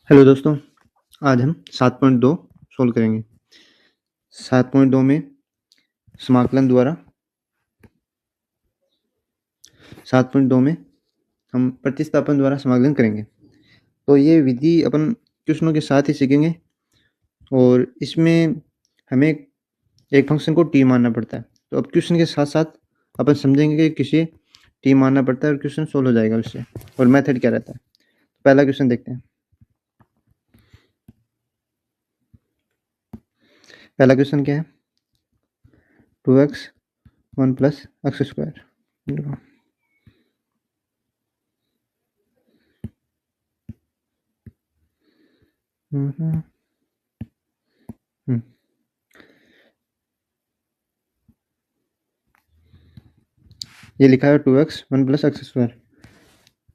Hello दोस्तों, आज हम 7.2 सोल्व करेंगे। 7.2 में समाकलन द्वारा 7.2 में हम प्रतिस्थापन द्वारा समाकलन करेंगे। तो ये विधि अपन क्वेश्चनों के साथ ही सीखेंगे और इसमें हमें एक फंक्शन को टी मानना पड़ता है। तो अब क्वेश्चन के साथ-साथ अपन समझेंगे कि किसे टी मानना पड़ता है और क्वेश्चन सोल्व हो जाएगा उससे और मेथड क्या रहता है। पहला क्वेश्चन देखते हैं। पहला क्वेश्चन क्या है? 2x 1 + x²। ये लिखा है 2x 1 + x²।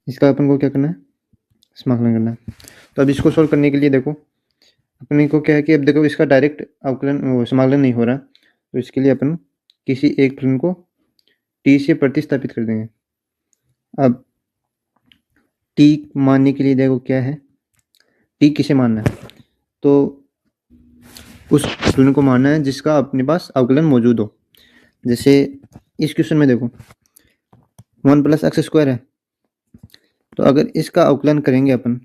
इसका अपन को क्या करना है? समाकलन करना है। तो अब इसको सोल्व करने के लिए देखो अपने को क्या है कि अब देखो इसका डायरेक्ट अवकलन समाकलन नहीं हो रहा, तो इसके लिए अपन किसी एक फलन को t से प्रतिस्थापित कर देंगे। अब t मानने के लिए देखो क्या है, t किसे मानना है? तो उस फलन को मानना है जिसका अपने पास अवकलन मौजूद हो। जैसे इस क्वेश्चन में देखो 1 + x² है, तो अगर इसका अवकलन करेंगे अपन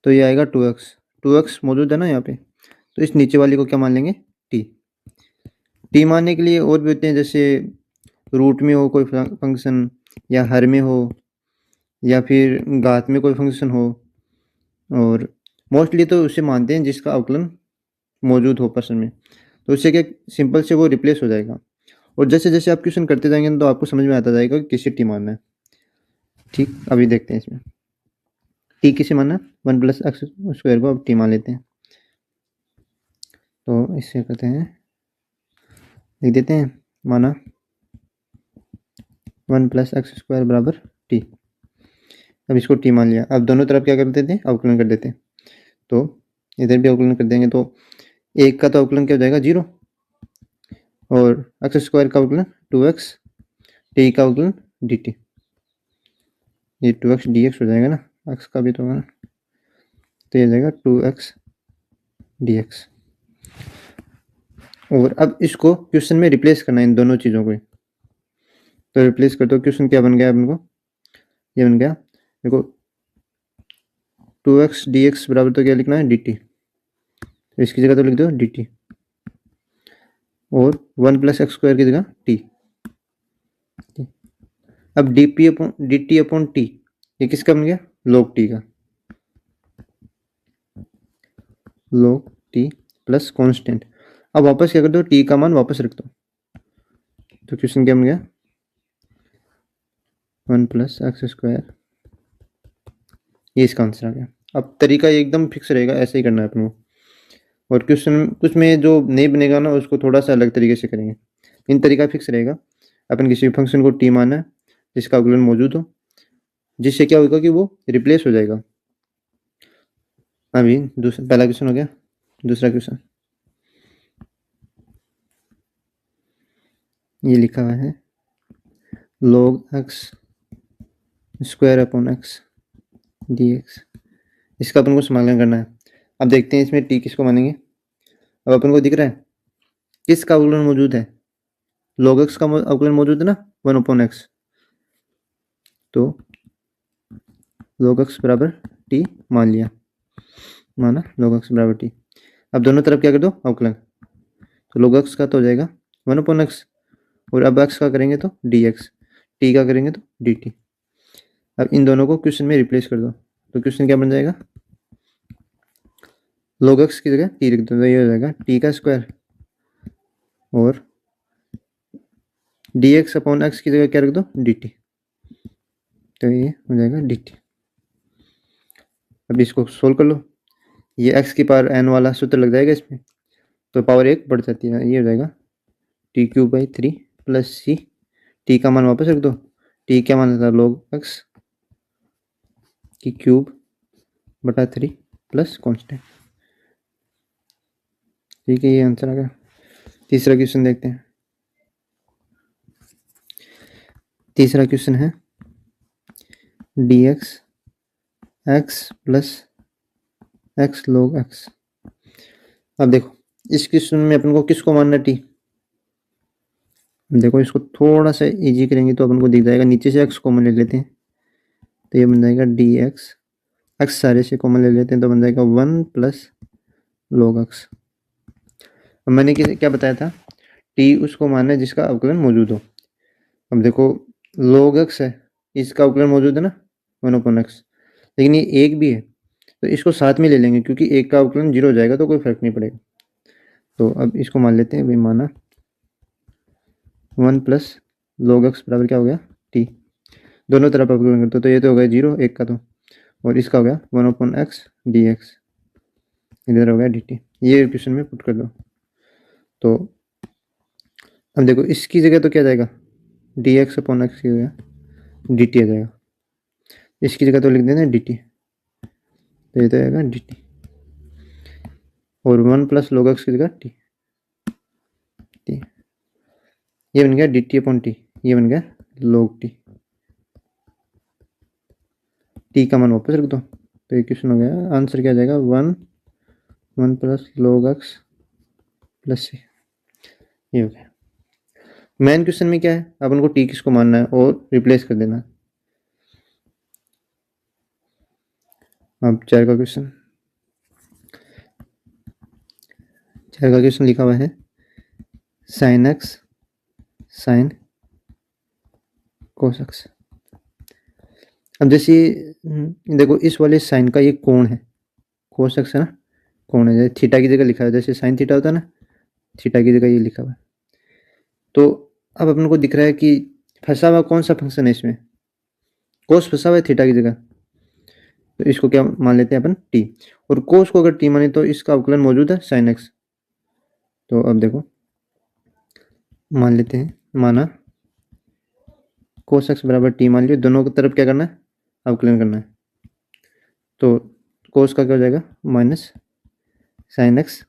तो ये आएगा 2x। 2x मौजूद है ना यहाँ पे, तो इस नीचे वाली को क्या मान लेंगे? t मानने के लिए और भी होते हैं, जैसे रूट में हो कोई फंक्शन, या हर में हो, या फिर घात में कोई फंक्शन हो, और मोस्टली तो उसे मानते हैं जिसका अवकलन मौजूद हो प्रश्न में। तो उससे क्या सिंपल से वो रिप्लेस हो जाएगा, और जैसे जैसे आप क्वेश्चन करते जाएंगे तो आपको समझ में आता जाएगा कि किसे टी मानना है। ठीक, अभी देखते हैं इसमें टी किसे मानना है। 1 + x² को अब टी मान लेते हैं। तो इससे कहते हैं, लिख देते हैं, माना 1 + x² बराबर टी। अब इसको टी मान लिया। अब दोनों तरफ क्या कर देते हैं? अवकलन कर देते हैं। तो इधर भी अवकलन कर देंगे तो एक का तो अवकलन क्या हो जाएगा? 0, और x² का अवकलन 2x, टी का अवकलन dt। ये 2x dx हो जाएगा ना, x का भी तो होगा ना, तो ये हो जाएगा 2x dx। और अब इसको क्वेश्चन में रिप्लेस करना है इन दोनों चीज़ों को। तो रिप्लेस कर दो। क्वेश्चन क्या बन गया अपन को? ये बन गया, देखो 2x dx बराबर तो क्या लिखना है? dt। तो इसकी जगह तो लिख दो dt, और 1 + x² की जगह t। अब dt अपॉन t, ये किसका बन गया? log t का। log t plus constant. अब वापस क्या कर दो? t का मान वापस रख दो। तो क्वेश्चन क्या बन गया? 1 + x²। ये इसका आंसर आ गया। अब तरीका एकदम फिक्स रहेगा, ऐसे ही करना है अपन को। और क्वेश्चन कुछ में जो नहीं बनेगा ना, उसको थोड़ा सा अलग तरीके से करेंगे। इन तरीका फिक्स रहेगा। अपन किसी फंक्शन को टी माना है जिसका अवकलन मौजूद हो, जिससे क्या होगा कि वो रिप्लेस हो जाएगा। अभी दूसरा, पहला क्वेश्चन हो गया। दूसरा क्वेश्चन ये लिखा हुआ है log x² upon x dx। इसका अपन को समाकलन करना है। अब देखते हैं इसमें टी किसको मानेंगे। अब अपन को दिख रहा है किसका अवकलन मौजूद है? log x का अवकलन मौजूद है ना, 1 अपॉन x। तो log x बराबर टी मान लिया, माना log x बराबर टी। अब दोनों तरफ क्या कर दो? अवकलन। तो log x का तो हो जाएगा 1 अपॉन x, और अब x का करेंगे तो dx, t का करेंगे तो dt। अब इन दोनों को क्वेश्चन में रिप्लेस कर दो। तो क्वेश्चन क्या बन जाएगा? log x की जगह t रख दो, तो ये हो जाएगा t का स्क्वायर, और dx अपॉन x की जगह क्या रख दो? dt। तो ये हो जाएगा dt। अब इसको सोल्व कर लो। ये x की पावर n वाला सूत्र लग जाएगा इसमें, तो पावर 1 बढ़ जाती है। ये हो जाएगा t³ प्लस c। t का मान वापस रख दो। t क्या मान था? log x की क्यूब बटा 3 प्लस कॉन्स्टेंट। ठीक है, ये आंसर आ गया। तीसरा क्वेश्चन देखते हैं। तीसरा क्वेश्चन है dx x plus x log x. अब देखो इस क्वेश्चन में अपन को किसको मानना टी। देखो इसको थोड़ा सा इजी करेंगे तो अपन को दिख जाएगा, नीचे से एक्स कॉमन ले लेते हैं तो ये बन जाएगा डी एक्स। एक्स सारे से कॉमन ले लेते हैं तो बन जाएगा 1 प्लस log एक्स। अब मैंने क्या बताया था, टी उसको मानना है जिसका अवकलन मौजूद हो। अब देखो log एक्स है, इसका अवकलन मौजूद है ना 1/x, लेकिन ये एक भी है तो इसको साथ में ले लेंगे क्योंकि एक का अवकलन 0 हो जाएगा तो कोई फर्क नहीं पड़ेगा। तो अब इसको मान लेते हैं भाई, माना 1 प्लस log एक्स बराबर क्या हो गया टी। दोनों तरफ अवकलन करते तो ये तो हो गया 0 एक का तो, और इसका हो गया 1/x dx, इधर हो गया dt। ये क्वेश्चन में पुट कर दो। तो अब देखो इसकी जगह तो क्या जाएगा dx/x की जगह dt आ जाएगा, इसकी जगह तो लिख देना dt, तो ये तो आएगा dt, और 1 प्लस log x की जगह t, ये बन गया dt/t, ये बन गया log t। t का मान वापस रख दो तो ये क्वेश्चन हो गया, आंसर क्या आ जाएगा 1 plus log x plus c। ये हो गया। मेन क्वेश्चन में क्या है, अपन को t किसको मानना है और रिप्लेस कर देना है। अब 4 का क्वेश्चन, 4 का क्वेश्चन लिखा हुआ है sin x sin cos x। अब जैसे देखो इस वाले साइन का ये कोण है, cos x है ना, कोण है, जैसे थीटा की जगह लिखा है, जैसे साइन थीटा होता है ना, थीटा की जगह ये लिखा हुआ है। तो अब अपन को दिख रहा है कि फंसा हुआ कौन सा फंक्शन है इसमें, कोस फंसा हुआ है थीटा की जगह, तो इसको क्या मान लेते हैं अपन टी, और कोस को अगर टी माने तो इसका अवकलन मौजूद है साइन एक्स। तो अब देखो मान लेते हैं, माना कोस एक्स बराबर टी मान लिया, दोनों की तरफ क्या करना है अवकलन करना है। तो कोस का क्या हो जाएगा माइनस साइन एक्स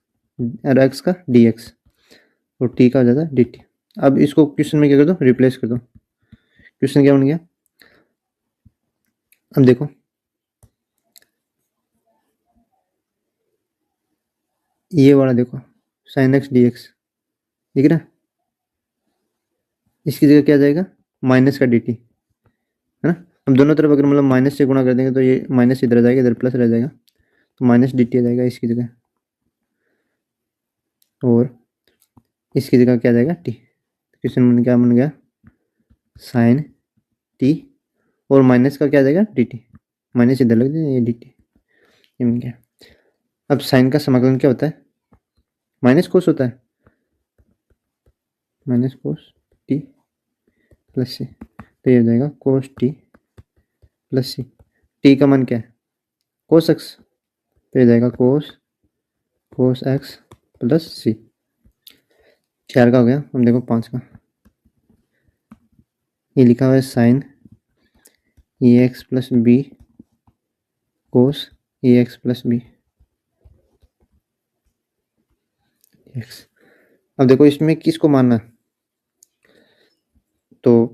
और एक्स का डी एक्स, और टी का हो जाता है डी टी। अब इसको क्वेश्चन में क्या कर दो रिप्लेस कर दो, क्वेश्चन क्या बन गया। अब देखो ये वाला देखो साइन एक्स डी एक्स दिख रहा है, इसकी जगह क्या जाएगा माइनस का डी टी है ना। हम दोनों तरफ अगर मतलब माइनस से गुणा कर देंगे तो ये माइनस इधर आ जाएगा, इधर प्लस रह जाएगा, तो माइनस डी टी आ जाएगा इसकी जगह, और इसकी जगह क्या आ जाएगा टी। क्वेश्चन बन क्या बन गया साइन टी, और माइनस का क्या आ जाएगा डी टी, माइनस इधर लग जाएगा ये डी टी, ये बन गया। अब साइन का समाकलन क्या होता है माइनस कोस होता है, माइनस कोस टी प्लस सी, तो ये हो जाएगा कोस टी प्लस सी। टी का मान क्या है कोस एक्स, तो ये जाएगा कोस एक्स प्लस सी। 4 का हो गया। हम देखो 5 का, ये लिखा हुआ है साइन ई एक्स प्लस बी कोस ई एक्स प्लस बी एक्स। अब देखो इसमें किसको मानना है, तो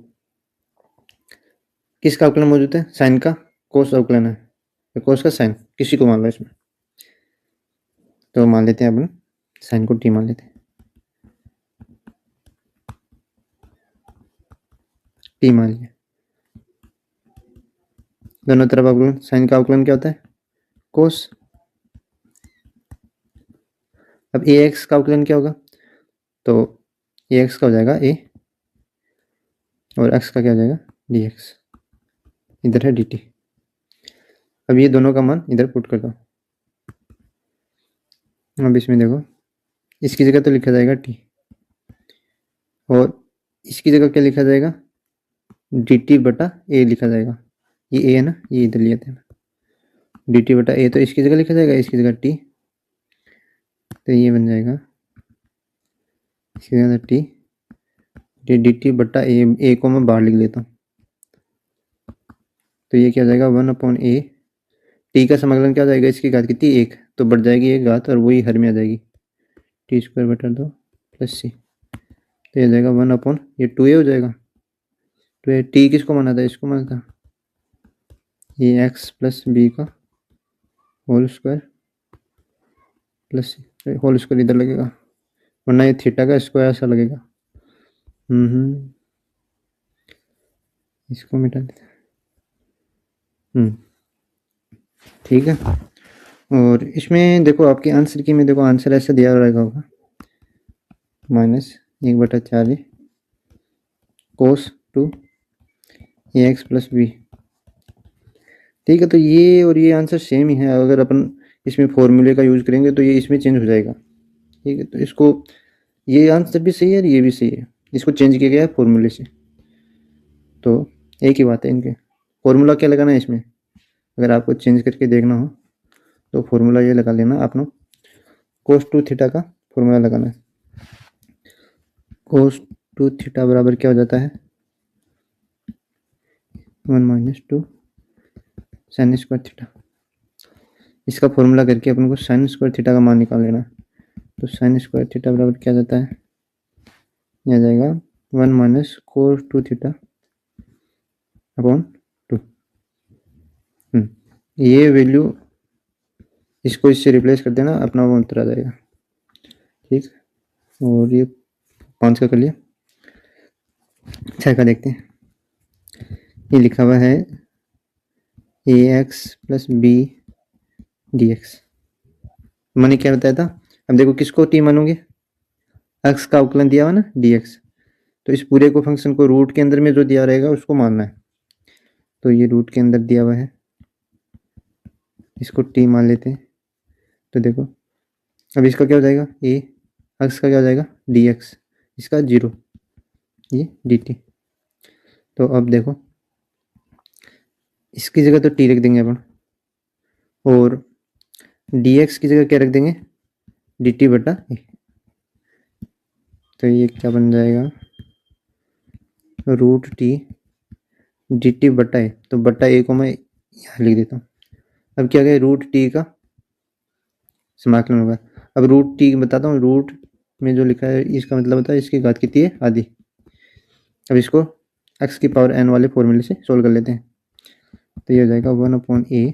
किसका अवकलन मौजूद है साइन का कोस अवकलन है, तो कोस का साइन किसी को मान लो इसमें, तो मान लेते हैं अपन साइन को टी मान लेते हैं, टी मान लिया। दोनों तरफ अवकलन, साइन का अवकलन क्या होता है कोस। अब ए एक्स का अवकलन क्या होगा, तो ए एक्स का हो जाएगा ए, और एक्स का क्या हो जाएगा डी एक्स, इधर है डी टी। अब ये दोनों का मान इधर पुट कर दो। अब इसमें देखो इसकी जगह तो लिखा जाएगा टी, और इसकी जगह क्या लिखा जाएगा डी टी बटा ए लिखा जाएगा, ये ए है ना, ये इधर लिया था डी टी बटा ए, तो इसकी जगह लिखा जाएगा इसकी जगह टी, तो ये बन जाएगा इसकी जगह टी डी टी बटा ए को मैं बाहर लिख लेता हूँ, तो ये क्या हो जाएगा 1/a। टी का समाकलन क्या हो जाएगा, इसकी घात कितनी 1, तो बढ़ जाएगी एक घात और वही हर में आ जाएगी टी स्क्वायर बटा 2 प्लस सी, तो ये जाएगा 1/ ये 2a हो जाएगा। तो ये टी किसको माना था, इसको माना था ये एक्स प्लस बी का whole square plus whole square इधर लगेगा, वरना ये थीटा का स्क्वायर ऐसा लगेगा। इसको मिटा देते हैं। ठीक है। और इसमें देखो आपके आंसर की में देखो आंसर ऐसा दिया रहेगा होगा -1/4 cos 2 ax प्लस बी। ठीक है, तो ये और ये आंसर सेम ही है। अगर अपन इसमें फॉर्मूले का यूज़ करेंगे तो ये इसमें चेंज हो जाएगा। ठीक है, तो इसको ये आंसर भी सही है और ये भी सही है, इसको चेंज किया गया है फॉर्मूले से। तो एक ही बात है इनके। फॉर्मूला क्या लगाना है इसमें, अगर आपको चेंज करके देखना हो तो फॉर्मूला ये लगा लेना आपने, cos 2 थीटा का फॉर्मूला लगाना है। cos 2 थीटा बराबर क्या हो जाता है 1 - 2 sin स्क्वायर थीटा। इसका फॉर्मूला करके अपन को sin स्क्वायर थीटा का मान निकाल लेना है। तो sin स्क्वायर थीटा बराबर क्या जाता है, यह आ जाएगा 1 - cos 2 थीटा अपॉन 2। ये वैल्यू इसको इससे रिप्लेस कर देना, अपना वो अंतर आ जाएगा। ठीक, और ये 5 का कर लिया। 6 का देखते हैं। ये लिखा हुआ है ax plus b d x. मैंने क्या बताया था, अब देखो किसको t मानोगे, x का अवकलन दिया हुआ ना dx, तो इस पूरे को फंक्शन को रूट के अंदर में जो दिया रहेगा उसको मानना है। तो ये रूट के अंदर दिया हुआ है, इसको t मान लेते हैं। तो देखो अब इसका क्या हो जाएगा, a x का क्या हो जाएगा dx, इसका 0, ये dt। तो अब देखो इसकी जगह तो t रख देंगे अपन, और dx की जगह क्या रख देंगे dt बटा a। तो ये क्या बन जाएगा रूट टी dt बटा a। तो बटा a को मैं यहाँ लिख देता हूँ। अब क्या गया रूट टी का समाकलन होगा। अब रूट टी बताता हूँ, रूट में जो लिखा है इसका मतलब होता है इसकी घात कितनी है आधी। अब इसको x की पावर n वाले फॉर्मूले से सोल्व कर लेते हैं। तो ये हो जाएगा 1/a,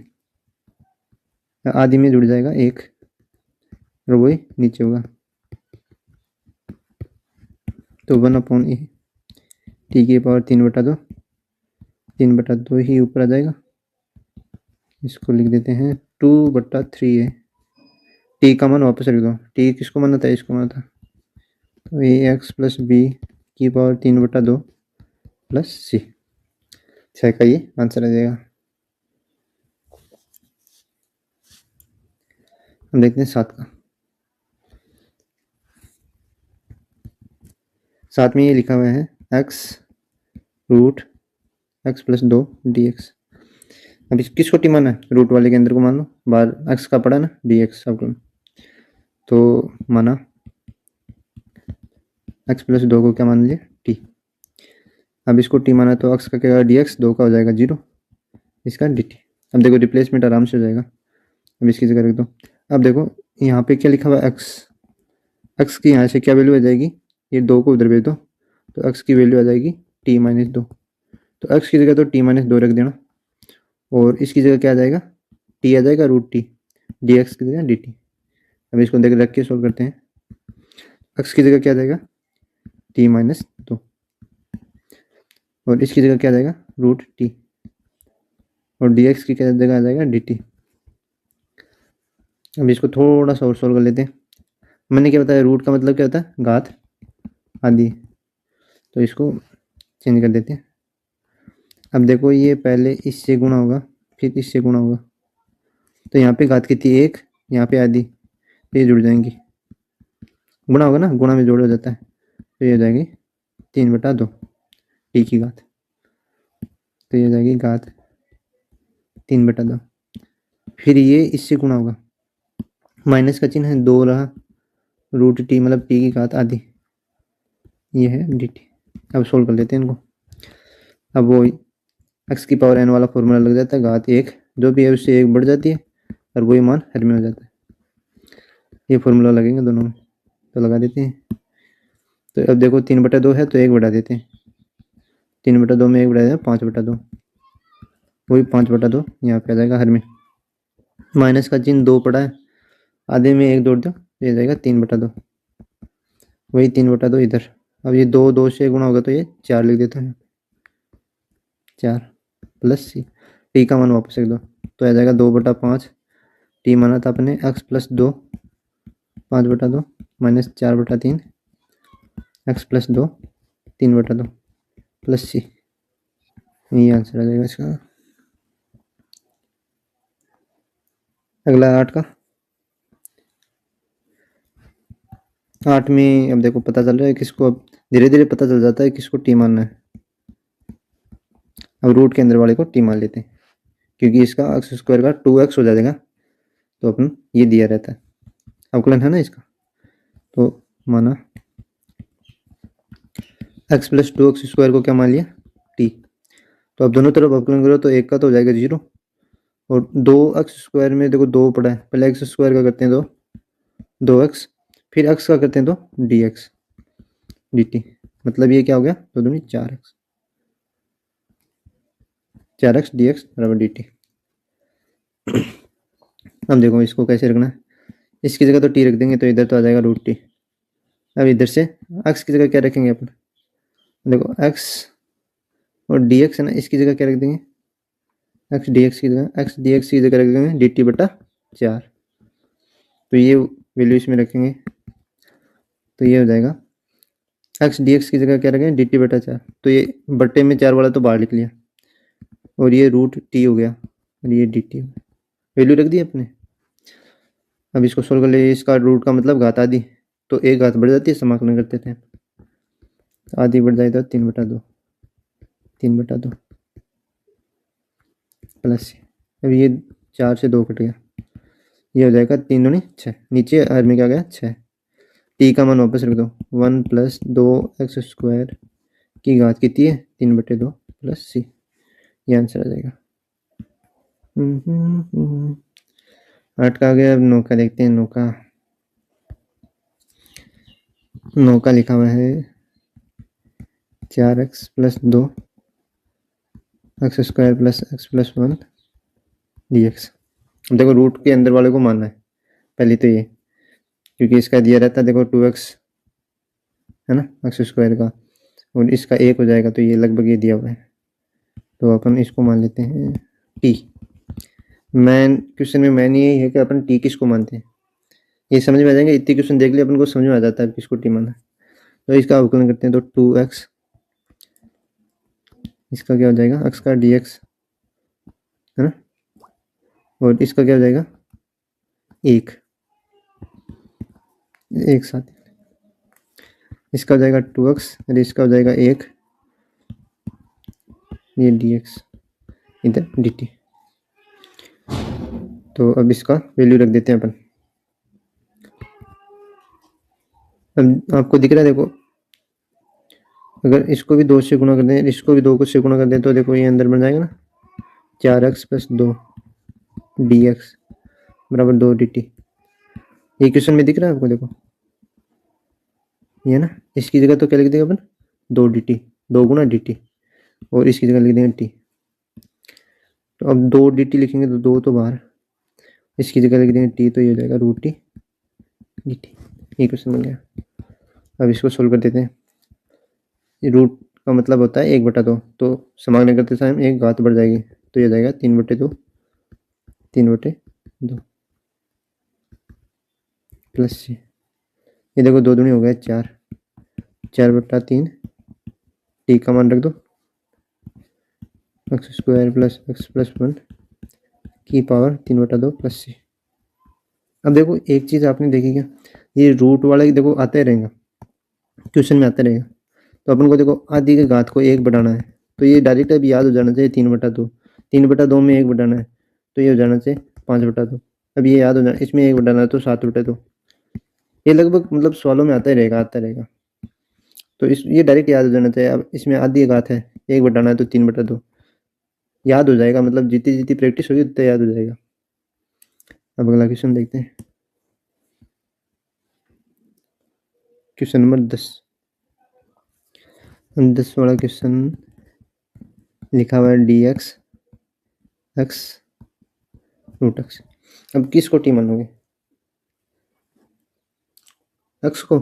आधी में जुड़ जाएगा 1 और वही नीचे होगा। तो 1/a टी की पावर 3/2, 3/2 ही ऊपर आ जाएगा। इसको लिख देते हैं 2/3a। टी का मान वापस रख दो, टी किसको माना था, इसको माना था। तो ax प्लस बी की पावर 3/2 प्लस सी। 6 का ये आंसर आ जाएगा। हम देखते हैं 7 का। 7 में ये लिखा हुआ है x root x plus 2 dx। अब इस किसको टी माना है, रूट वाले के अंदर को मान लो, बाहर x का पड़ा ना dx सब। तो माना x प्लस 2 को क्या मान लिया t। अब इसको t माना तो x का क्या dx, 2 का हो जाएगा 0, इसका dt। अब देखो रिप्लेसमेंट आराम से हो जाएगा। अब इसकी जगह रख दो। अब देखो यहाँ पे क्या लिखा हुआ है x की यहाँ से क्या वैल्यू आ जाएगी, ये 2 को उधर भेज दो तो x की वैल्यू आ जाएगी t-2। तो x की जगह तो t-2 रख देना, और इसकी जगह क्या आ जाएगा t आ जाएगा रूट टी, dx की जगह dt। अब इसको देख रख के सोल्व करते हैं। x की जगह क्या आ जाएगा t-2, और इसकी जगह क्या आ जाएगा रूट टी, और dx की क्या जगह आ जाएगा dt। अब इसको थोड़ा सा और सोल्व कर लेते हैं। मैंने क्या बताया, रूट का मतलब क्या होता है घात आधी, तो इसको चेंज कर देते हैं। अब देखो ये पहले इससे गुणा होगा फिर इससे गुणा होगा, तो यहाँ पे घात कितनी 1, यहाँ पे आधी, तो ये जुड़ जाएंगी। गुणा होगा ना, गुणा में जोड़ हो जाता है, तो ये हो जाएगी 3/2 टी की घात। तो ये हो जाएगी घात 3/2। फिर ये इससे गुणा होगा, माइनस का चिन्ह है 2 रहा, रूट टी मतलब टी की घात आधी, ये है डी टी। अब सोल्व कर लेते हैं इनको। अब वो x की पावर n वाला फॉर्मूला लग जाता है, घात 1 जो भी है उससे 1 बढ़ जाती है और वही मान हर में हो जाता है। ये फॉर्मूला लगेंगे दोनों में, तो लगा देते हैं। तो अब देखो 3/2 है तो 1 बढ़ा देते हैं, 3/2 में 1 बढ़ा देते हैं 5/2, वही 5/2 यहाँ पे आ जाएगा हर में। माइनस का चिन्ह 2 पड़ा है आधे में 1 जोड़ दो, ये जाएगा 3/2, वही 3/2 इधर। अब ये 2 से गुणा होगा तो ये 4 लिख देता हूँ, 4 प्लस सी, टी का मान वापस लिख दो तो आ जाएगा 2/5। टी माना था अपने x+2, 5/2 माइनस 4/3, x+2, 3/2 प्लस सी। ये आंसर आ जाएगा इसका। अगला 8 का। 8 में अब देखो पता चल रहा है किसको, अब धीरे धीरे पता चल जाता है किसको टी मानना है। अब रूट के अंदर वाले को टी मान लेते हैं, क्योंकि इसका x² का 2x हो जाएगा, तो अपन ये दिया रहता है, अवकलन है ना इसका। तो माना x+2x² को क्या मान लिया, टी। तो अब दोनों तरफ अवकलन करो तो एक का तो हो जाएगा 0, और 2x² में देखो 2 पड़ा है, पहले x² का करते हैं 2x, फिर x का करते हैं तो dx dt, मतलब ये क्या हो गया, 2 दूनी 4x, 4x dx बराबर dt। अब देखो इसको कैसे रखना है, इसकी जगह तो t रख देंगे तो इधर तो आ जाएगा √t। अब इधर से x की जगह क्या रखेंगे अपन, देखो x और dx है ना, इसकी जगह क्या रख देंगे, x dx की जगह रख देंगे dt/4। तो ये वैल्यू इसमें रखेंगे तो ये हो जाएगा x dx की जगह क्या रखेंगे dt/4। तो ये बट्टे में 4 वाला तो बाहर लिख लिया, और ये √t हो गया, और ये dt वैल्यू रख दी अपने। अब इसको सोल्व कर ले, इसका रूट का मतलब घात आधी, तो एक घात बढ़ जाती है, समाकलन करते थे, आधी बढ़ जाए तो 3/2, 3/2 प्लस। अब ये 4 से 2 कट गया, ये हो जाएगा 3 दूनी 6, नीचे हर में क्या गया 6, टी का मान वापस रख दो, 1 + 2x² की घात कितनी है 3/2 प्लस सी, ये आंसर आ जाएगा। 8 का आ गया। अब 9 का देखते हैं। 9 का लिखा हुआ है 4x + 2 x² + x+1 dx। देखो रूट के अंदर वाले को मानना है पहले तो ये, क्योंकि इसका दिया रहता है देखो 2x है ना x² का, और इसका 1 हो जाएगा, तो ये लगभग ये दिया हुआ है, तो अपन इसको मान लेते हैं t। मैन क्वेश्चन में मैन यही है कि अपन t किसको मानते हैं, ये समझ में आ जाएंगे, इतने क्वेश्चन देख लिए अपन को समझ में आ जाता है किसको t माना है। तो इसका अवकलन करते हैं तो 2x, इसका क्या हो जाएगा x का dx है ना, और इसका क्या हो जाएगा 1 साथ, इसका हो जाएगा 2x और इसका हो जाएगा 1, ये dx इधर dt। तो अब इसका वैल्यू रख देते हैं अपन। अब आपको दिख रहा है देखो, अगर इसको भी 2 से गुणा कर दें, इसको भी 2 से गुणा कर दें, तो देखो ये अंदर बन जाएगा ना 4x + 2 dx बराबर 2 dt। ये क्वेश्चन में दिख रहा है आपको, देखो ये ना, इसकी जगह तो क्या लिख देंगे अपन 2 dt, 2 गुना dt, और इसकी जगह लिख देंगे t। तो अब 2 dt लिखेंगे तो 2 तो बाहर, इसकी जगह लिख देंगे t, तो ये हो जाएगा √t dt। ये क्वेश्चन बन गया। अब इसको सोल्व कर देते हैं। रूट का मतलब होता है 1/2, तो समाकलन करते समय एक घात बढ़ जाएगी, तो ये हो जाएगा 3/2 प्लस सी। ये देखो 2 दूनी हो गया 4, 4/3, टी का मान रख दो x² + x+1 की पावर 3/2 प्लस सी। अब देखो एक चीज़ आपने देखी क्या, ये रूट वाला ही देखो आता ही रहेगा, क्वेश्चन में आता रहेगा। तो अपन को देखो आधी के घात को 1 बढ़ाना है, तो ये डायरेक्ट अब याद हो जाना चाहिए 3/2, 3/2 में 1 बढ़ाना है, तो ये हो जाना चाहिए 5/2। अब ये याद हो जाना, इसमें 1 बढ़ाना है तो 7/2। ये लगभग मतलब सवालों में आता ही रहेगा, आता रहेगा, तो इस ये डायरेक्ट याद हो जाना चाहिए। अब इसमें आधी घात है, 1 बढ़ाना है तो 3/2, याद हो जाएगा, मतलब जितनी जितनी प्रैक्टिस होगी उतना याद हो जाएगा। अब अगला क्वेश्चन देखते हैं, क्वेश्चन नंबर 10 वाला क्वेश्चन लिखा हुआ है dx x √x। अब किसको t मानोगे, एक्स को।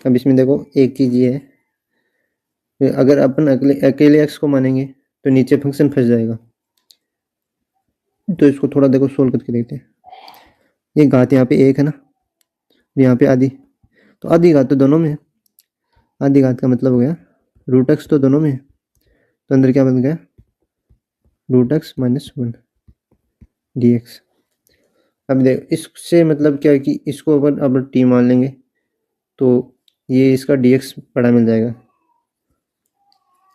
अब इसमें देखो एक चीज़ ये है, अगर अपन अकेले अकेले एक्स को मानेंगे तो नीचे फंक्शन फंस जाएगा। तो इसको थोड़ा देखो सोल्व करके देखते हैं। ये घात यहाँ पे एक है ना, यहाँ पे आधी, तो आधी घात तो दोनों में है। आधी घात का मतलब हो गया रूट एक्स तो दोनों में है, तो अंदर क्या बन गया root x minus one d x. अब देखो इससे मतलब क्या है कि इसको अपन अब टी मान लेंगे तो ये इसका डी एक्स बड़ा मिल जाएगा।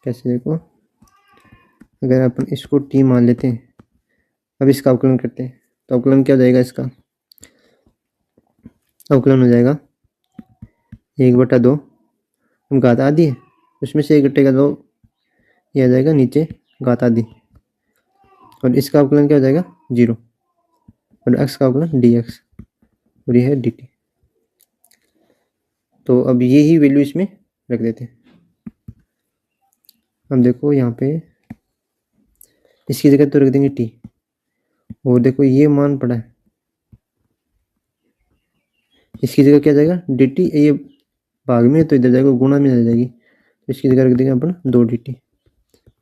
कैसे देखो, अगर अपन इसको टी मान लेते हैं, अब इसका अवकलन करते हैं तो अवकलन क्या हो जाएगा, इसका अवकलन हो जाएगा 1/2, हम घात आधी है उसमें से 1 घटेगा 2, ये आ जाएगा नीचे घात आधी, और इसका अवकलन क्या हो जाएगा 0, और एक्स का अवकलन डी एक्स, और ये है डी टी। तो अब ये ही वैल्यू इसमें रख देते हैं। अब देखो यहाँ पे इसकी जगह तो रख देंगे टी, और देखो ये मान पड़ा है, इसकी जगह क्या जाएगा डी टी, ये भाग में तो इधर जाएगा गुणा में आ जाएगी, तो इसकी जगह रख देंगे अपन 2 डी टी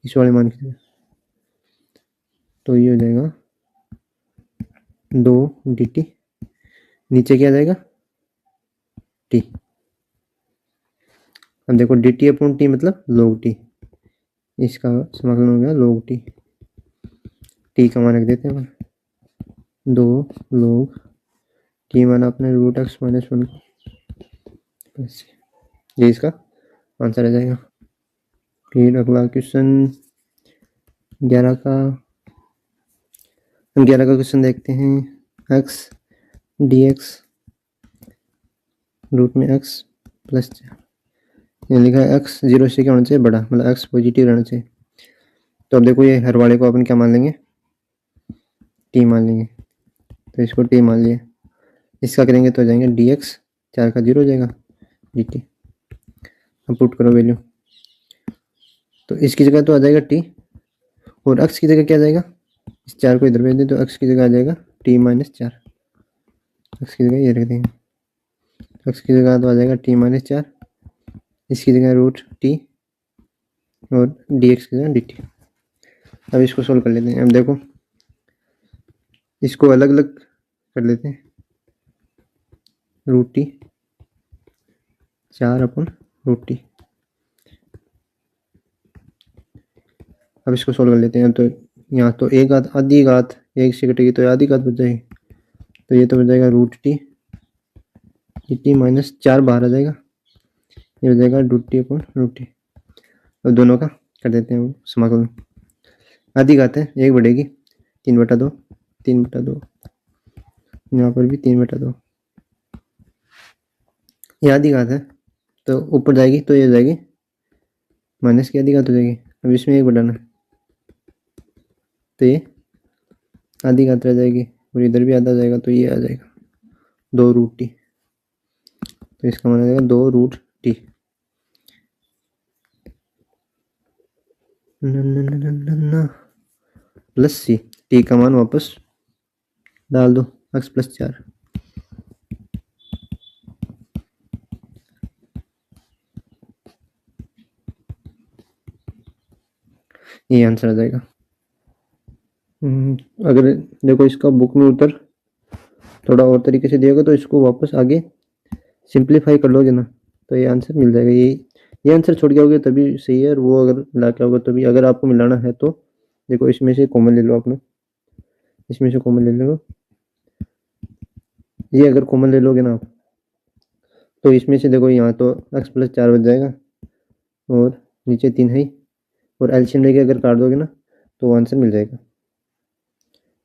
इस वाले मान की जगह। तो ये हो जाएगा 2 डी टी, नीचे क्या जाएगा टी। अब देखो डी टी अपॉन टी मतलब log टी, इसका समाकलन हो गया log टी। टी का मान रख देते हैं अपन 2 log टी माना अपने रूट एक्स माइनस वन, ये इसका आंसर आ जाएगा। फिर अगला क्वेश्चन 11 का, हम 11 का क्वेश्चन देखते हैं। एक्स डी एक्स रूट में एक्स प्लस, ये लिखा है एक्स 0 से क्या होना चाहिए बड़ा, मतलब एक्स पॉजिटिव रहना चाहिए। तो अब देखो ये हर वाले को अपन क्या मान लेंगे टी मान लेंगे, तो इसको टी मान लिया, इसका करेंगे तो हो जाएंगे डी एक्स 4 का 0 हो जाएगा डी टी। अब पुट करो वैल्यू, तो इसकी जगह तो आ जाएगा टी, और एक्स की जगह क्या आ जाएगा, इस 4 को इधर भेज दें तो एक्स की जगह आ जाएगा टी माइनस 4, एक्स की जगह ये रख देंगे, एक्स की जगह तो आ जाएगा टी माइनस 4, इसकी जगह रूट टी, और डी एक्स की जगह डी टी। अब इसको सोल्व कर लेते हैं। अब देखो इसको अलग अलग कर लेते हैं, रूट टी 4 अपन रूट टी। अब इसको सोल्व कर लेते हैं। तो यहाँ तो एक घात आधी घात एक से कटेगी तो आधी घात बच जाएगी, तो ये तो बच जाएगा रूट टी, टी माइनस 4 बाहर आ जाएगा, ये हो जाएगा रूट टी अपन रूट टी। अब दोनों का कर देते हैं समाकलन। आधी घात है एक बढ़ेगी 3/2, 3/2, यहाँ पर भी 3/2, ये आधी घात है तो ऊपर जाएगी तो ये जाएगी माइनस की आधी घात हो जाएगी। अब इसमें एक बढ़ाना तो ये आधी घात रह जाएगी, और इधर भी आधा जाएगा तो ये आ जाएगा 2 रूट टी, तो इसका मान आ जाएगा 2 रूट टी। प्लस सी, टी का मान वापस डाल दो एक्स प्लस 4, ये आंसर आ जाएगा। अगर देखो इसका बुक में उत्तर थोड़ा और तरीके से दिया गया तो इसको वापस आगे सिंप्लीफाई कर लोगे ना तो ये आंसर मिल जाएगा। ये आंसर छोड़ के आओगे तभी सही है, और वो अगर मिला के आओगे तभी। अगर आपको मिलाना है तो देखो इसमें से कॉमन ले लो अपने, इसमें से कॉमन ले लो, ये अगर कॉमन ले लोगे ना आप तो इसमें से देखो यहाँ तो एक्स प्लस 4 बच जाएगा, और नीचे 3 है, और एलसीएम लेके अगर काट दोगे ना तो आंसर मिल जाएगा।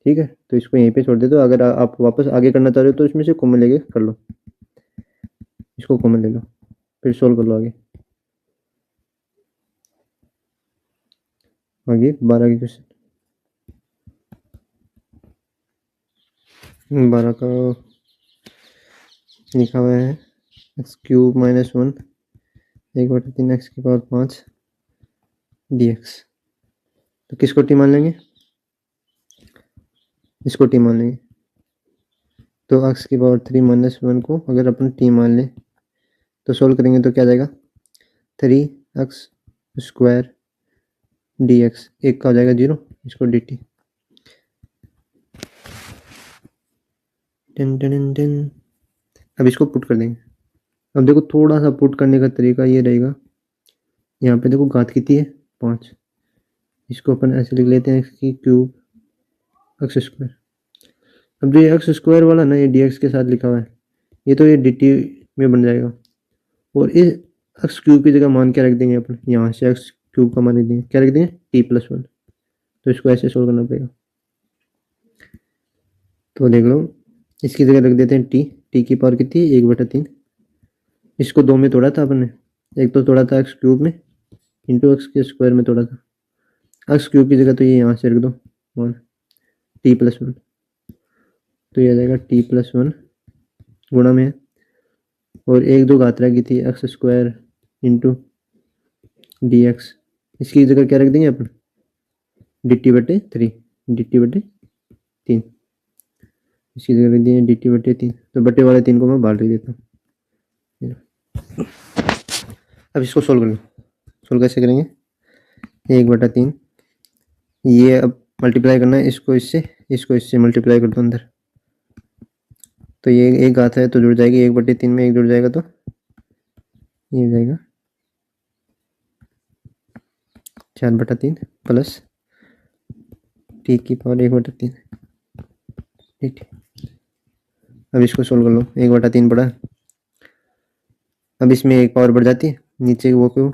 ठीक है, तो इसको यहीं पे छोड़ दे दो। अगर आप वापस आगे करना चाह रहे हो तो इसमें से कॉमन लेके कर लो, इसको कॉमन ले लो फिर सोल्व कर लो आगे। 12 के क्वेश्चन, 12 का लिखा हुआ है एक्स क्यूब माइनस 1 1/3 एक्स की पावर 5 डी एक्स। तो किसको टी मान लेंगे, इसको टी मान लेंगे, तो एक्स की पावर 3 माइनस 1 को अगर अपन टी मान लें तो सोल्व करेंगे तो क्या जाएगा 3x स्क्वायर डी एक्स, एक का हो जाएगा 0, इसको डी टी। अब इसको पुट कर देंगे। अब देखो थोड़ा सा पुट करने का तरीका ये रहेगा, यहाँ पे देखो घात कितनी है 5, इसको अपन ऐसे लिख लेते हैं एक्स की क्यूब एक्स स्क्वायर। अब जो ये एक्स स्क्वायर वाला ना ये डी एक्स के साथ लिखा हुआ है, ये तो ये डी टी में बन जाएगा। और इस एक्स क्यूब की जगह मान क्या रख देंगे अपन, यहाँ से एक्स क्यूब का मान रख देंगे, क्या रख देंगे t+1। तो इसको ऐसे सोल्व करना पड़ेगा। तो देख लो इसकी जगह रख देते हैं टी की पावर कितनी है 1/3। इसको 2 में तोड़ा था अपन ने, एक तो तोड़ा था एक्स क्यूब में इंटू एक्स के स्क्वायर में तोड़ा था। एक्स क्यूब की जगह तो ये यहाँ से रख दो मान t+1, तो ये आ जाएगा t+1 गुणा में, और एक दो घात रह गई थी x square into D x, इसकी जगह क्या रख देंगे अपन dt/3, dt/3, इसकी जगह रख देंगे dt/3। तो बटे वाले 3 को मैं बाहर रख देता हूँ। अब इसको सोल्व कर लो। सोल्व कैसे करेंगे, 1/3, ये अब मल्टीप्लाई करना है, इसको इससे मल्टीप्लाई कर दो अंदर, तो ये एक घात है तो जुड़ जाएगी 1/3 में, एक जुड़ जाएगा तो ये हो जाएगा 4/3 प्लस टी की पावर 1/3 ठीक। अब इसको सोल्व कर लो, 1/3 पड़ा, अब इसमें एक पावर बढ़ जाती है नीचे वो क्यों,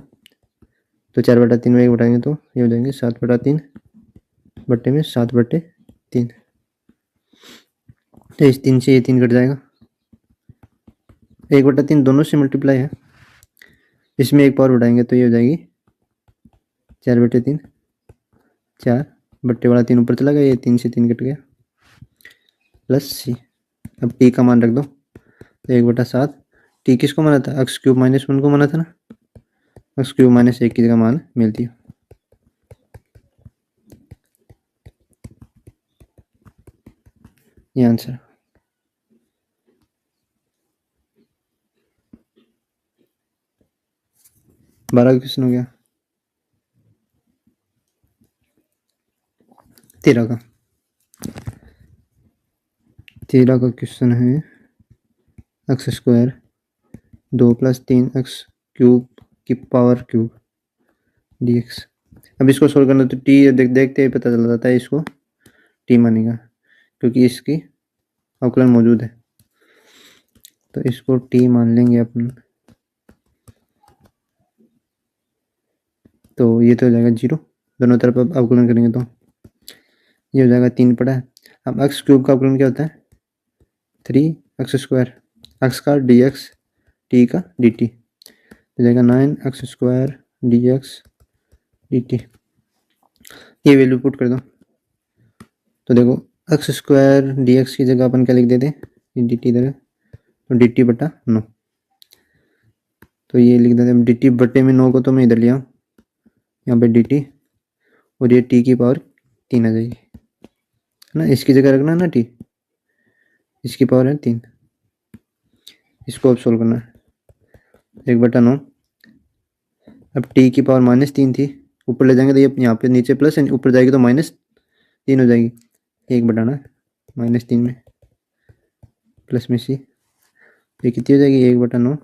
तो 4/3 में 1 बढ़ाएंगे तो ये हो जाएंगे 7/3 बट्टे में 7/3। तो इस 3 से ये 3 कट जाएगा, 1/3 दोनों से मल्टीप्लाई है, इसमें एक पावर बढ़ाएंगे तो ये हो जाएगी 4/3, 4 बट्टे वाला 3 ऊपर चला गया, ये 3 से 3 कट गया प्लस सी। अब टी का मान रख दो, तो 1/7, टी किसको माना था एक्स क्यूब -1 को माना था ना, एक्स क्यूब -1 की जगह मान मिलती है। ये आंसर। बारह का क्वेश्चन हो गया। 13 का क्वेश्चन है एक्स स्क्वायर 2 + 3x क्यूब की पावर क्यूब डी एक्स। अब इसको सोल्व करना तो टी देखते ही पता चल जाता है, इसको टी मानेगा क्योंकि इसकी अवकलन मौजूद है, तो इसको टी मान लेंगे अपन। तो ये तो हो जाएगा 0, दोनों तरफ अब अवकलन करेंगे तो ये हो जाएगा 3 पड़ा है। अब एक्स क्यूब का अवकलन क्या होता है 3x स्क्वायर, एक्स का डी एक्स टी का डी टी, हो जाएगा 9x square D x D T. ये वैल्यू पुट कर दो, तो देखो एक्स स्क्वायर डी एक्स की जगह अपन क्या लिख देते हैं डी टी इधर, तो डी टी बटा 9, तो ये लिख देते हैं डी टी बटे में 9 को तो मैं इधर लिया यहाँ पे डी टी, और ये टी की पावर 3 आ जाएगी है ना, इसकी जगह रखना है ना टी, इसकी पावर है 3। इसको अब सोल्व करना है 1/9, अब टी की पावर -3 थी, ऊपर ले जाएंगे तो ये यहाँ पे नीचे प्लस है, ऊपर जाएगी तो -3 हो जाएगी, 1/9 -3 में प्लस में सी, ये कितनी हो जाएगी 1/9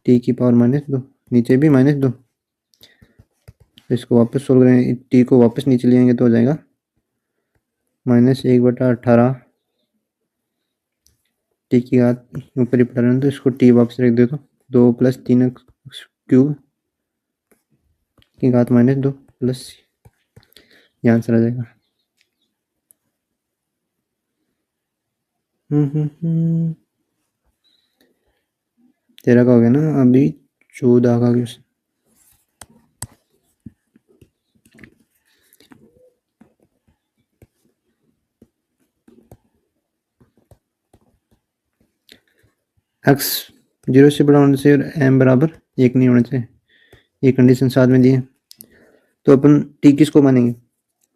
टी की पावर -2, नीचे भी -2, तो इसको वापस सोल्व करेंगे, टी को वापस नीचे ले आएंगे तो हो जाएगा -1/18 टी की घात ऊपर ही पड़ा रहना, तो इसको टी वापस रख दे तो 2 + 3x क्यूब की घात -2 प्लस सी, ये आंसर आ जाएगा। 13 का हो गया ना, अभी 14 का क्वेश्चन। एक्स 0 से बड़ा होना चाहिए और m बराबर 1 नहीं होना चाहिए, ये कंडीशन साथ में दी है। तो अपन टी किसको मानेंगे,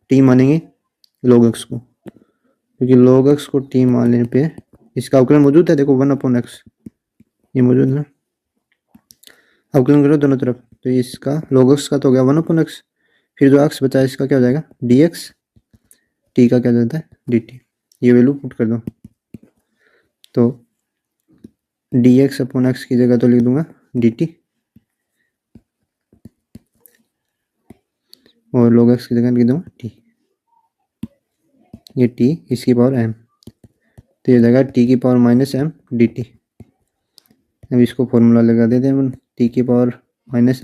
टी मानेंगे log x को, क्योंकि log x को टी मान लेने पे इसका अवकलन मौजूद है, देखो 1/x ये मौजूद है, अवकलन करो दोनों तरफ, तो इसका log x का तो हो गया 1/x, फिर जो x बचा है इसका क्या हो जाएगा dx, t का क्या जाता है dt, ये वैल्यू पुट कर दो, तो dx/x की जगह तो लिख दूंगा dt, और log x की जगह लिख दूंगा t, ये t इसकी पावर m, तो ये जाएगा t की पावर -m dt। अब इसको फॉर्मूला लगा देते हैं अपन, t की power -m +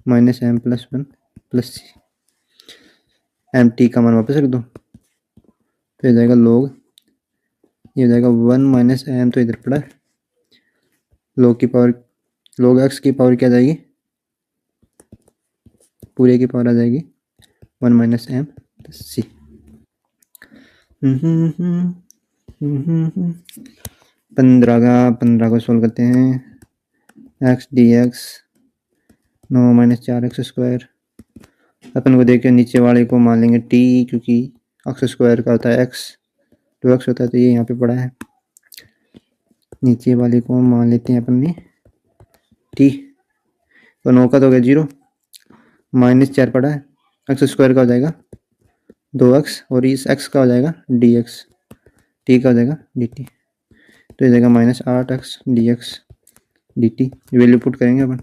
1 -m + 1 plus c, m t का मान वापस रख दो, तो ये जाएगा log, ये हो जाएगा 1 - m, तो इधर पड़ा है, log की पावर, log x की पावर क्या जाएगी, पूरे की पावर आ जाएगी 1 - m + c। 15 को सोल्व करते हैं, x dx 9 - 4x², अपन को देखिए नीचे वाले को मान लेंगे t, क्योंकि x² का होता है x, 2x होता है, तो ये यहाँ पे पड़ा है, नीचे वाले को मान लेते हैं अपन ने t, तो 9 का तो हो गया 0, -4 पड़ा है, x² का हो जाएगा 2x, और इस x का हो जाएगा dx, t का हो जाएगा dt, तो ये जाएगा -8x dx dt, value put करेंगे अपन,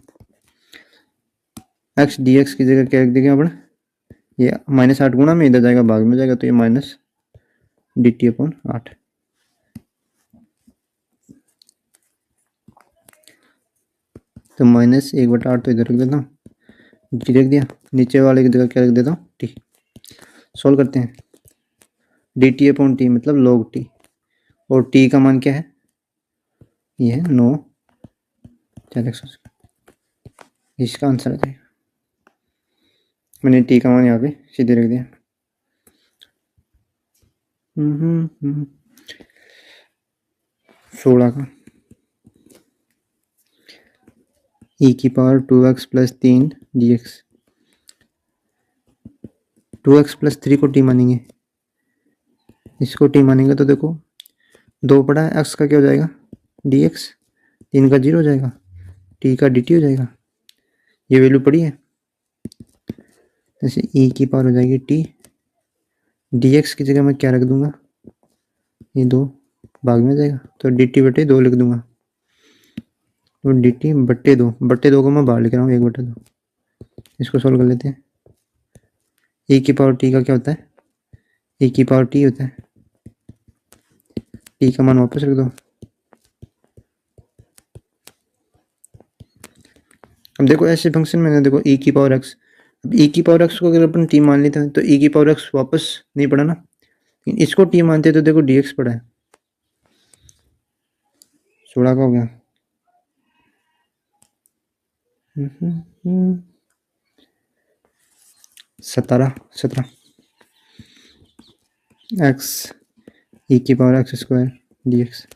x dx की जगह क्या रख देंगे अपन, ये -8 गुणा में इधर जाएगा भाग में जाएगा, तो ये -dt/8, तो -1/8 तो इधर रख देता हूँ, डी रख दिया, नीचे वाले की जगह क्या रख देता हूँ टी, सोल्व करते हैं, dt/t मतलब log t, और t का मान क्या है, ये है 9 4x², इसका आंसर आ जाएगा, मैंने t का मान यहाँ पे सीधे रख दिया। 16 का e⁻² 2x + 3 dx, 2x + 3 को t मानेंगे, इसको t मानेंगे, तो देखो 2 पड़ा है, x का क्या हो जाएगा dx, 3 का 0 हो जाएगा, t का dt हो जाएगा, ये वैल्यू पड़ी है, जैसे e⁻² हो जाएगी t, dx की जगह मैं क्या रख दूंगा, ये 2 भाग में जाएगा, तो dt/2 लिख दूंगा, तो dt/2 को मैं बाहर लिख रहा हूँ 1/2, इसको सोल्व कर लेते हैं, e⁻t का क्या होता है, e⁻t होता है, t का मान वापस रख दो, अब देखो ऐसे फंक्शन में ना, देखो e⁻x, अब e⁻x को अगर अपन t मान लेते हैं तो e⁻x वापस नहीं पड़ा ना, लेकिन इसको t मानते हैं तो देखो dx पड़ा है, 16 का हो गया, 17 x e⁻x² dx,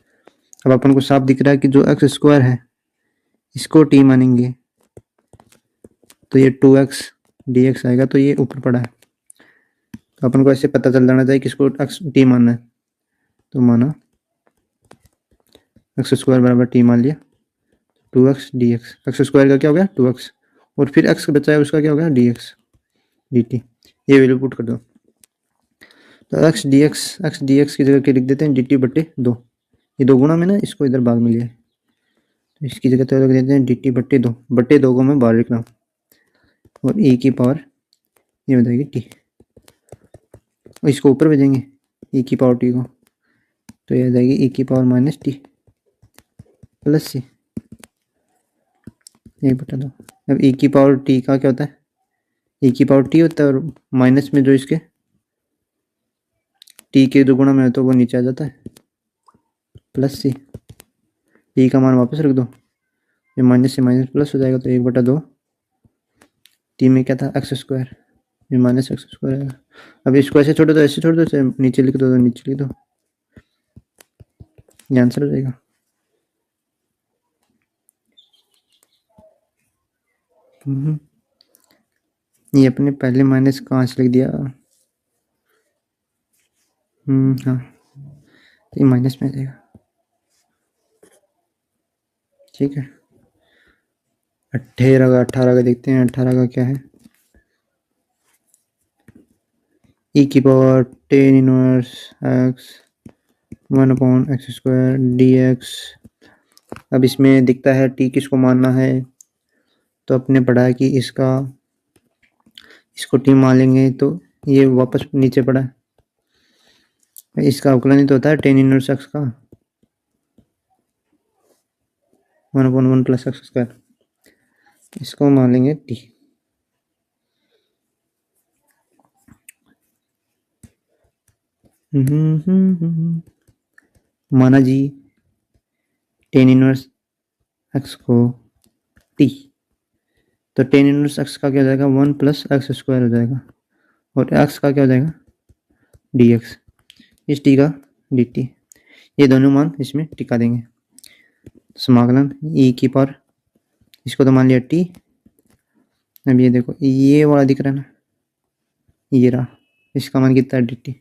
अब अपन को साफ दिख रहा है कि जो x² है इसको t मानेंगे तो ये 2x dx आएगा, तो ये ऊपर पड़ा है, तो अपन को ऐसे पता चल जाना चाहिए किसको t मानना है, तो माना x² = t मान लिया, 2x dx, x² का क्या हो गया 2x, और फिर x बचा है उसका क्या हो गया dx dt, ये वैल्यू पुट कर दो, तो x dx की जगह क्या लिख देते हैं dt/2, ये 2 गुणा में ना, इसको इधर भाग में लिया है, तो इसकी जगह तो रख देते हैं dt/2 को मैं बाहर लिख रहा हूँ, और e की पावर ये हो जाएगी t, और इसको ऊपर भेजेंगे e⁻t को, तो ये आ जाएगी e⁻t + c 1/2, अब e⁻t का क्या होता है, e⁻t होता है, और माइनस में जो इसके t के 2 गुणा में है तो वो नीचे आ जाता है, +c, t का मान वापस रख दो, ये माइनस से माइनस प्लस हो जाएगा, तो 1/2, t में क्या था x², ये -x² आएगा, अब इसको ऐसे छोड़ दो, ऐसे छोड़ दो, नीचे लिख दो, नीचे लिख दो, ये आंसर हो जाएगा। ये अपने पहले माइनस कहाँ से लिख दिया, हाँ तो ये माइनस में आ जाएगा। ठीक है, 18 का देखते हैं। 18 का क्या है, ई की power 10 inverse x 1/x² dx। अब इसमें दिखता है टी किसको मानना है, तो अपने पढ़ा है कि इसको टी मान लेंगे तो ये वापस नीचे पड़ा है। इसका अवकलन ही तो होता है 10 इनवर्स एक्स का 1/1 + x²। इसको मान लेंगे टी। माना जी 10 इनवर्स एक्स को टी, तो 10 इनवर्स एक्स का क्या हो जाएगा 1 + x² हो जाएगा, और एक्स का क्या हो जाएगा dx, इस टी का dt। ये दोनों मान इसमें टिका देंगे। समाकलन e की पावर, इसको तो मान लिया टी। अब ये देखो ये वाला दिख रहा है ना, ये रहा, इसका मान कितना है dt।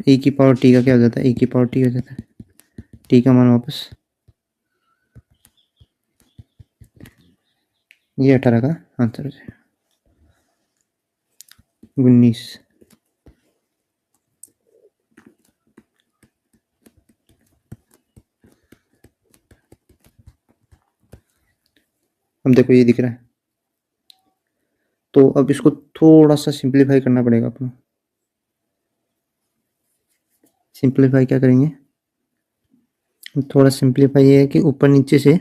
e की पावर टी का क्या हो जाता है, e की पावर टी हो जाता है, टी का मान वापस ये 18 का आंसर हो जाएगा 19। अब देखो ये दिख रहा है, तो अब इसको थोड़ा सा सिंप्लीफाई करना पड़ेगा अपना। सिंप्लीफाई क्या करेंगे, थोड़ा सिंप्लीफाई ये है कि ऊपर नीचे से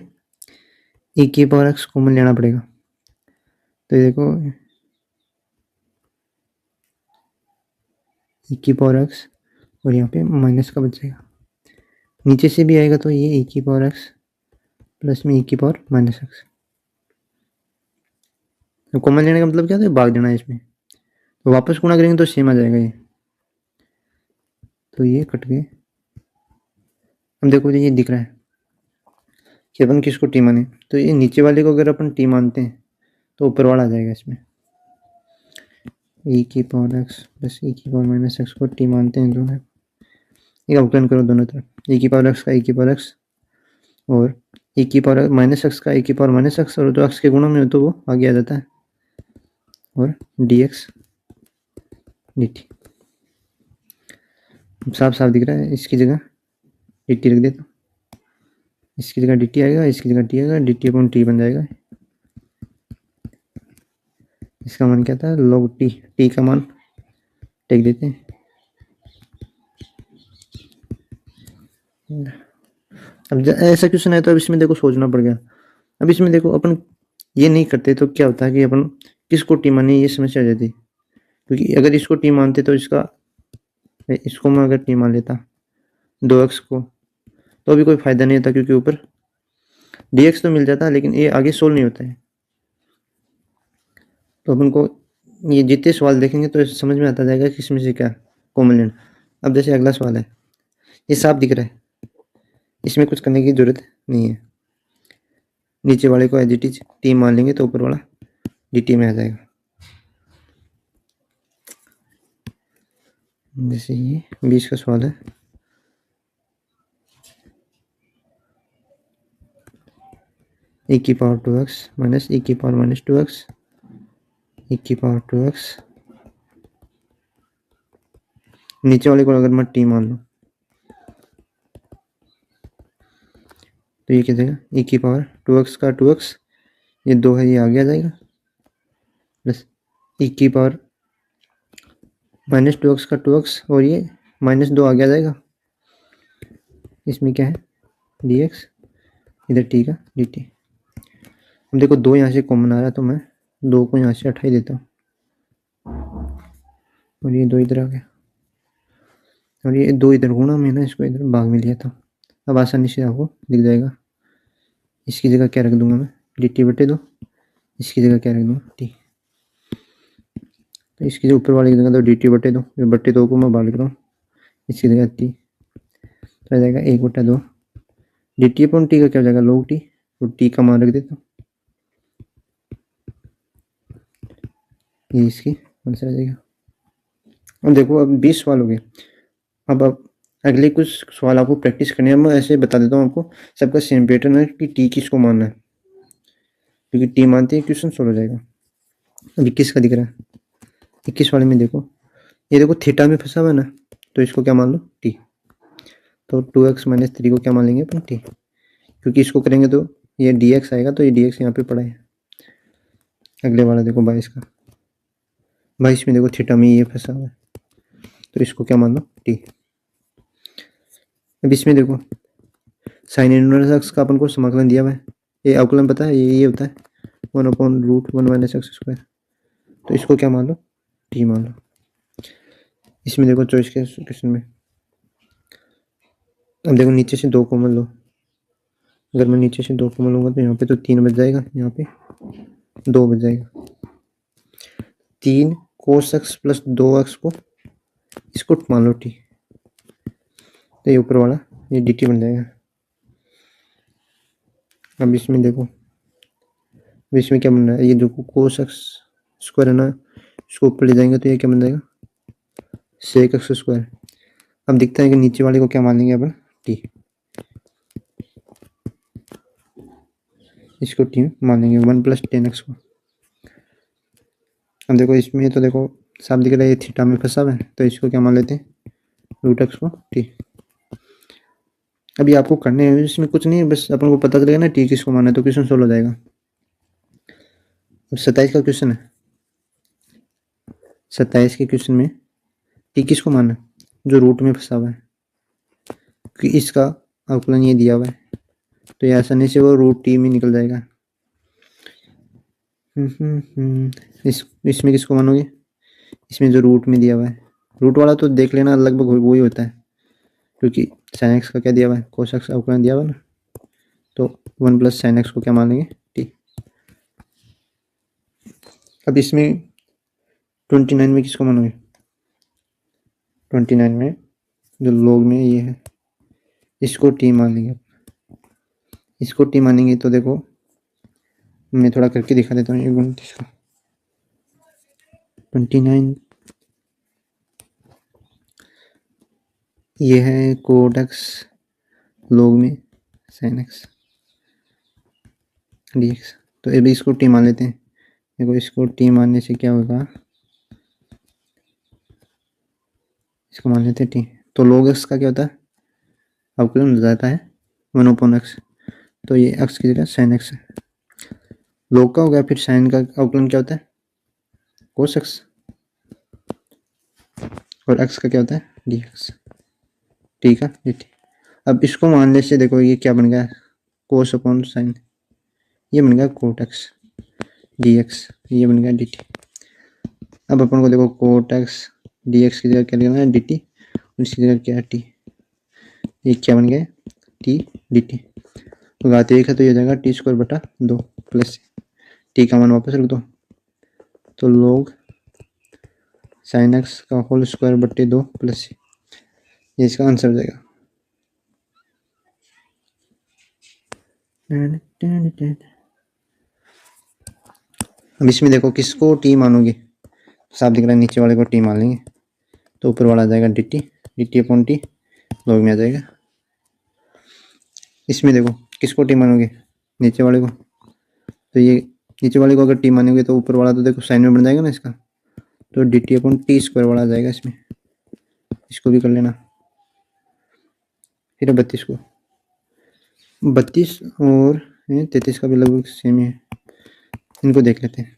e की पावर x कॉमन लेना पड़ेगा। तो देखो e की पावर x और यहाँ पे माइनस का बच जाएगा, नीचे से भी आएगा तो ये e की पावर x प्लस में e की पावर -x। तो कॉमन लेने का मतलब क्या था, भाग देना है इसमें, तो वापस गुणा करेंगे तो सेम आ जाएगा ये, तो ये कट गए। अब देखो ये दिख रहा है कि अपन किसको टी माने, तो ये नीचे वाले को अगर अपन टी मानते हैं तो ऊपर वाला आ जाएगा इसमें, e की पावर x प्लस e की पावर -x को टी मानते हैं दोनों। ये अवकलन करो दोनों तरफ, e की पावर x का e की पावर x और e की पावर -x का e की पावर -x, और जो x के गुणों में हो तो वो आगे आ जाता है, और dx dt। साफ साफ दिख रहा है, इसकी जगह dt रख देता हूँ, इसकी जगह dt आएगा, इसकी जगह t आएगा, dt/t बन जाएगा। इसका मान क्या था, log t, t का मान टेक देते हैं। अब ऐसा क्वेश्चन है तो अब इसमें देखो सोचना पड़ गया। अब इसमें देखो अपन ये नहीं करते तो क्या होता है कि अपन किसको टी माने ये समस्या आ जाती, क्योंकि अगर इसको टी मानते तो इसको मैं अगर टी मान लेता 2x को तो अभी कोई फायदा नहीं होता, क्योंकि ऊपर dx तो मिल जाता लेकिन ये आगे सोल्व नहीं होता है। तो अपन को ये जितने सवाल देखेंगे तो समझ में आता जाएगा कि इसमें से क्या कॉमन लेना। अब जैसे अगला सवाल है, ये साफ दिख रहा है, इसमें कुछ करने की जरूरत नहीं है, नीचे वाले को एज इट इज टी मान लेंगे तो ऊपर वाला dt में आ जाएगा। जैसे ये 20 का सवाल है, e की पावर 2x माइनस e की पावर -2x e की पावर 2x, नीचे वाले को अगर मैं टी मान लूँ तो ये क्या देगा, e की पावर 2x का 2x, ये 2 है ये आगे आ जाएगा, प्लस e की पावर -2x का 2x और ये -2 आगे आ जाएगा। इसमें क्या है dx, इधर t का dt। अब देखो 2 यहाँ से कॉमन आ रहा है तो मैं 2 को यहाँ से हटा ही देता हूँ, और ये 2 इधर आ गया, और ये 2 इधर गुणा में ना इसको इधर भाग में लिया था। अब आसानी से आपको दिख जाएगा, इसकी जगह क्या रख दूंगा मैं dt/2, इसकी जगह क्या रख दूंगा t, तो इसकी जो ऊपर वाली की जगह तो dt/2, जो /2 को मैं बाहर लिख रहा हूँ, इसकी जगह t, तो आ जाएगा 1/2 dt/t का क्या हो जाएगा log t, तो t का मान रख देता हूँ, ये इसकी आंसर आ जाएगा। अब देखो अब 20 सवाल हो गए। अब अगले कुछ सवाल आपको प्रैक्टिस करने हैं। मैं ऐसे बता देता हूँ आपको, सबका सेम पैटर्न है कि टी किसको मानना है, क्योंकि टी मानते हैं क्वेश्चन सोल्व हो जाएगा। अब 21 का दिख रहा है, 21 वाले में देखो, ये देखो थीटा में फंसा हुआ है ना, तो इसको क्या मान लो टी। तो 2x माइनस 3 को क्या मान लेंगे अपन टी, क्योंकि इसको करेंगे तो ये dx आएगा, तो ये dx यहाँ पे पड़ा है। अगले वाला देखो 22 का, 22 में देखो थीटा में ये फंसा हुआ है, तो इसको क्या मान लो टी। अब इसमें देखो साइन इनवर्स एक्स का अपन को समाकलन दिया हुआ है, ये अवकलन पता है, ये होता है 1/√1 माइनस एक्स स्क्वायर, तो इसको क्या मान लो टी मान लो। इसमें देखो चॉइस के क्वेश्चन में, अब देखो नीचे से 2 कॉमन लो, अगर मैं नीचे से 2 कॉमन लूँगा तो यहाँ पे तो 3 बच जाएगा, यहाँ पे 2 बच जाएगा। 3 cos x प्लस 2x को इसको मान लो टी, तो ये ऊपर वाला ये डी टी बन जाएगा। अब इसमें देखो, अब इसमें क्या बन रहा है, ये जो cos x स्क्वायर है ना, इसको ऊपर ले जाएंगे तो ये क्या बन जाएगा sec x स्क्वायर। अब दिखता है कि नीचे वाले को क्या मान लेंगे अपन टी, इसको टी मान लेंगे 1 + 10x को। अब देखो इसमें तो देखो साफ दिख रहा है ये थीटा में फंसा हुआ है, तो इसको क्या मान लेते हैं √x को टी। अभी आपको करने हैं इसमें कुछ नहीं, बस अपन को पता चलेगा ना टी किसको माना है, तो क्वेश्चन सोल्व हो जाएगा। अब 27 का क्वेश्चन है, 27 के क्वेश्चन में टी किसको माना है, जो रूट में फंसा हुआ है, कि इसका अवकलन ये दिया हुआ है, तो ये आसानी से वो √t में निकल जाएगा। इसमें किसको मानोगे, इसमें जो रूट में दिया हुआ है, रूट वाला तो देख लेना लगभग वही होता है, क्योंकि sin x का क्या दिया हुआ है cos x अवकलन दिया हुआ है ना, तो 1 + sin x को क्या मान लेंगे टी। अब इसमें 29 में किसको मानोगे, 29 में जो लोग में ये है इसको टी मान लेंगे, इसको टी मानेंगे। तो देखो मैं थोड़ा करके दिखा देता हूँ, ये 29 का 29 ये है cot x लोग में sin x dx, तो अभी इसको टी मान लेते हैं। देखो इसको टी मानने से क्या होगा, इसको मान लेते हैं टी, तो log x का क्या होता है अवकलन हो जाता है 1/x, तो ये x की जगह sin x है। log का हो गया, फिर sin का अवकलन क्या होता है cos x, और x का क्या होता है dx, ठीक है dt। अब इसको मानने से देखो ये क्या बन गया cos/sin, ये बन गया cot x dx, ये बन गया dt। अब अपन को देखो cot x dx की जगह क्या लिखना है dt, उसकी जगह क्या है t, ये क्या बन गया t dt, तो घात 1 है तो ये हो जाएगा t²/2 प्लस t का मान वापस रख दो, तो log sin x का होल स्क्वायर बट्टे 2 प्लस ये इसका आंसर हो जाएगा। अब इसमें देखो किसको टी मानोगे, साफ दिख रहा है नीचे वाले को टी मान लेंगे, तो ऊपर वाला आ जाएगा dt/t लॉग में आ जाएगा। इसमें देखो किसको टी मानोगे नीचे वाले को, तो ये नीचे वाले को अगर टी मानोगे तो ऊपर वाला तो देखो साइन में बन जाएगा ना इसका, तो dt/t² वाला आ जाएगा इसमें, इसको भी कर लेना। फिर 32 को, 32 और 33 का भी लगभग सेम है, इनको देख लेते हैं।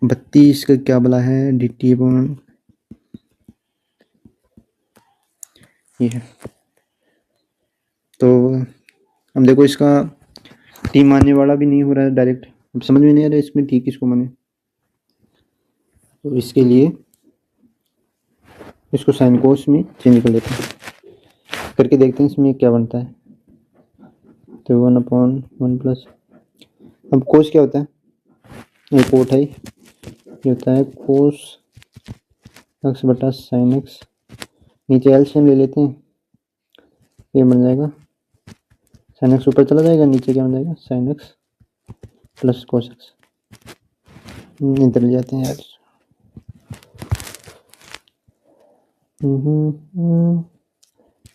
बत्तीस का क्या बोला है dt ये है, तो अब देखो इसका टी मानने वाला भी नहीं हो रहा है डायरेक्ट, अब समझ में नहीं आ रहा है इसमें टी किसको माने, तो इसके लिए इसको साइन कोस में चेंज कर लेते हैं, करके देखते हैं इसमें क्या बनता है। तो 1/1 प्लस, अब कोस क्या होता है, ये कोट है, ये होता है कोस x/sin x, नीचे एलसीएम ले लेते हैं, ये बन जाएगा साइन एक्स ऊपर चला जाएगा, नीचे क्या हो जाएगा sine x plus cos x. इधर ले जाते हैं यार।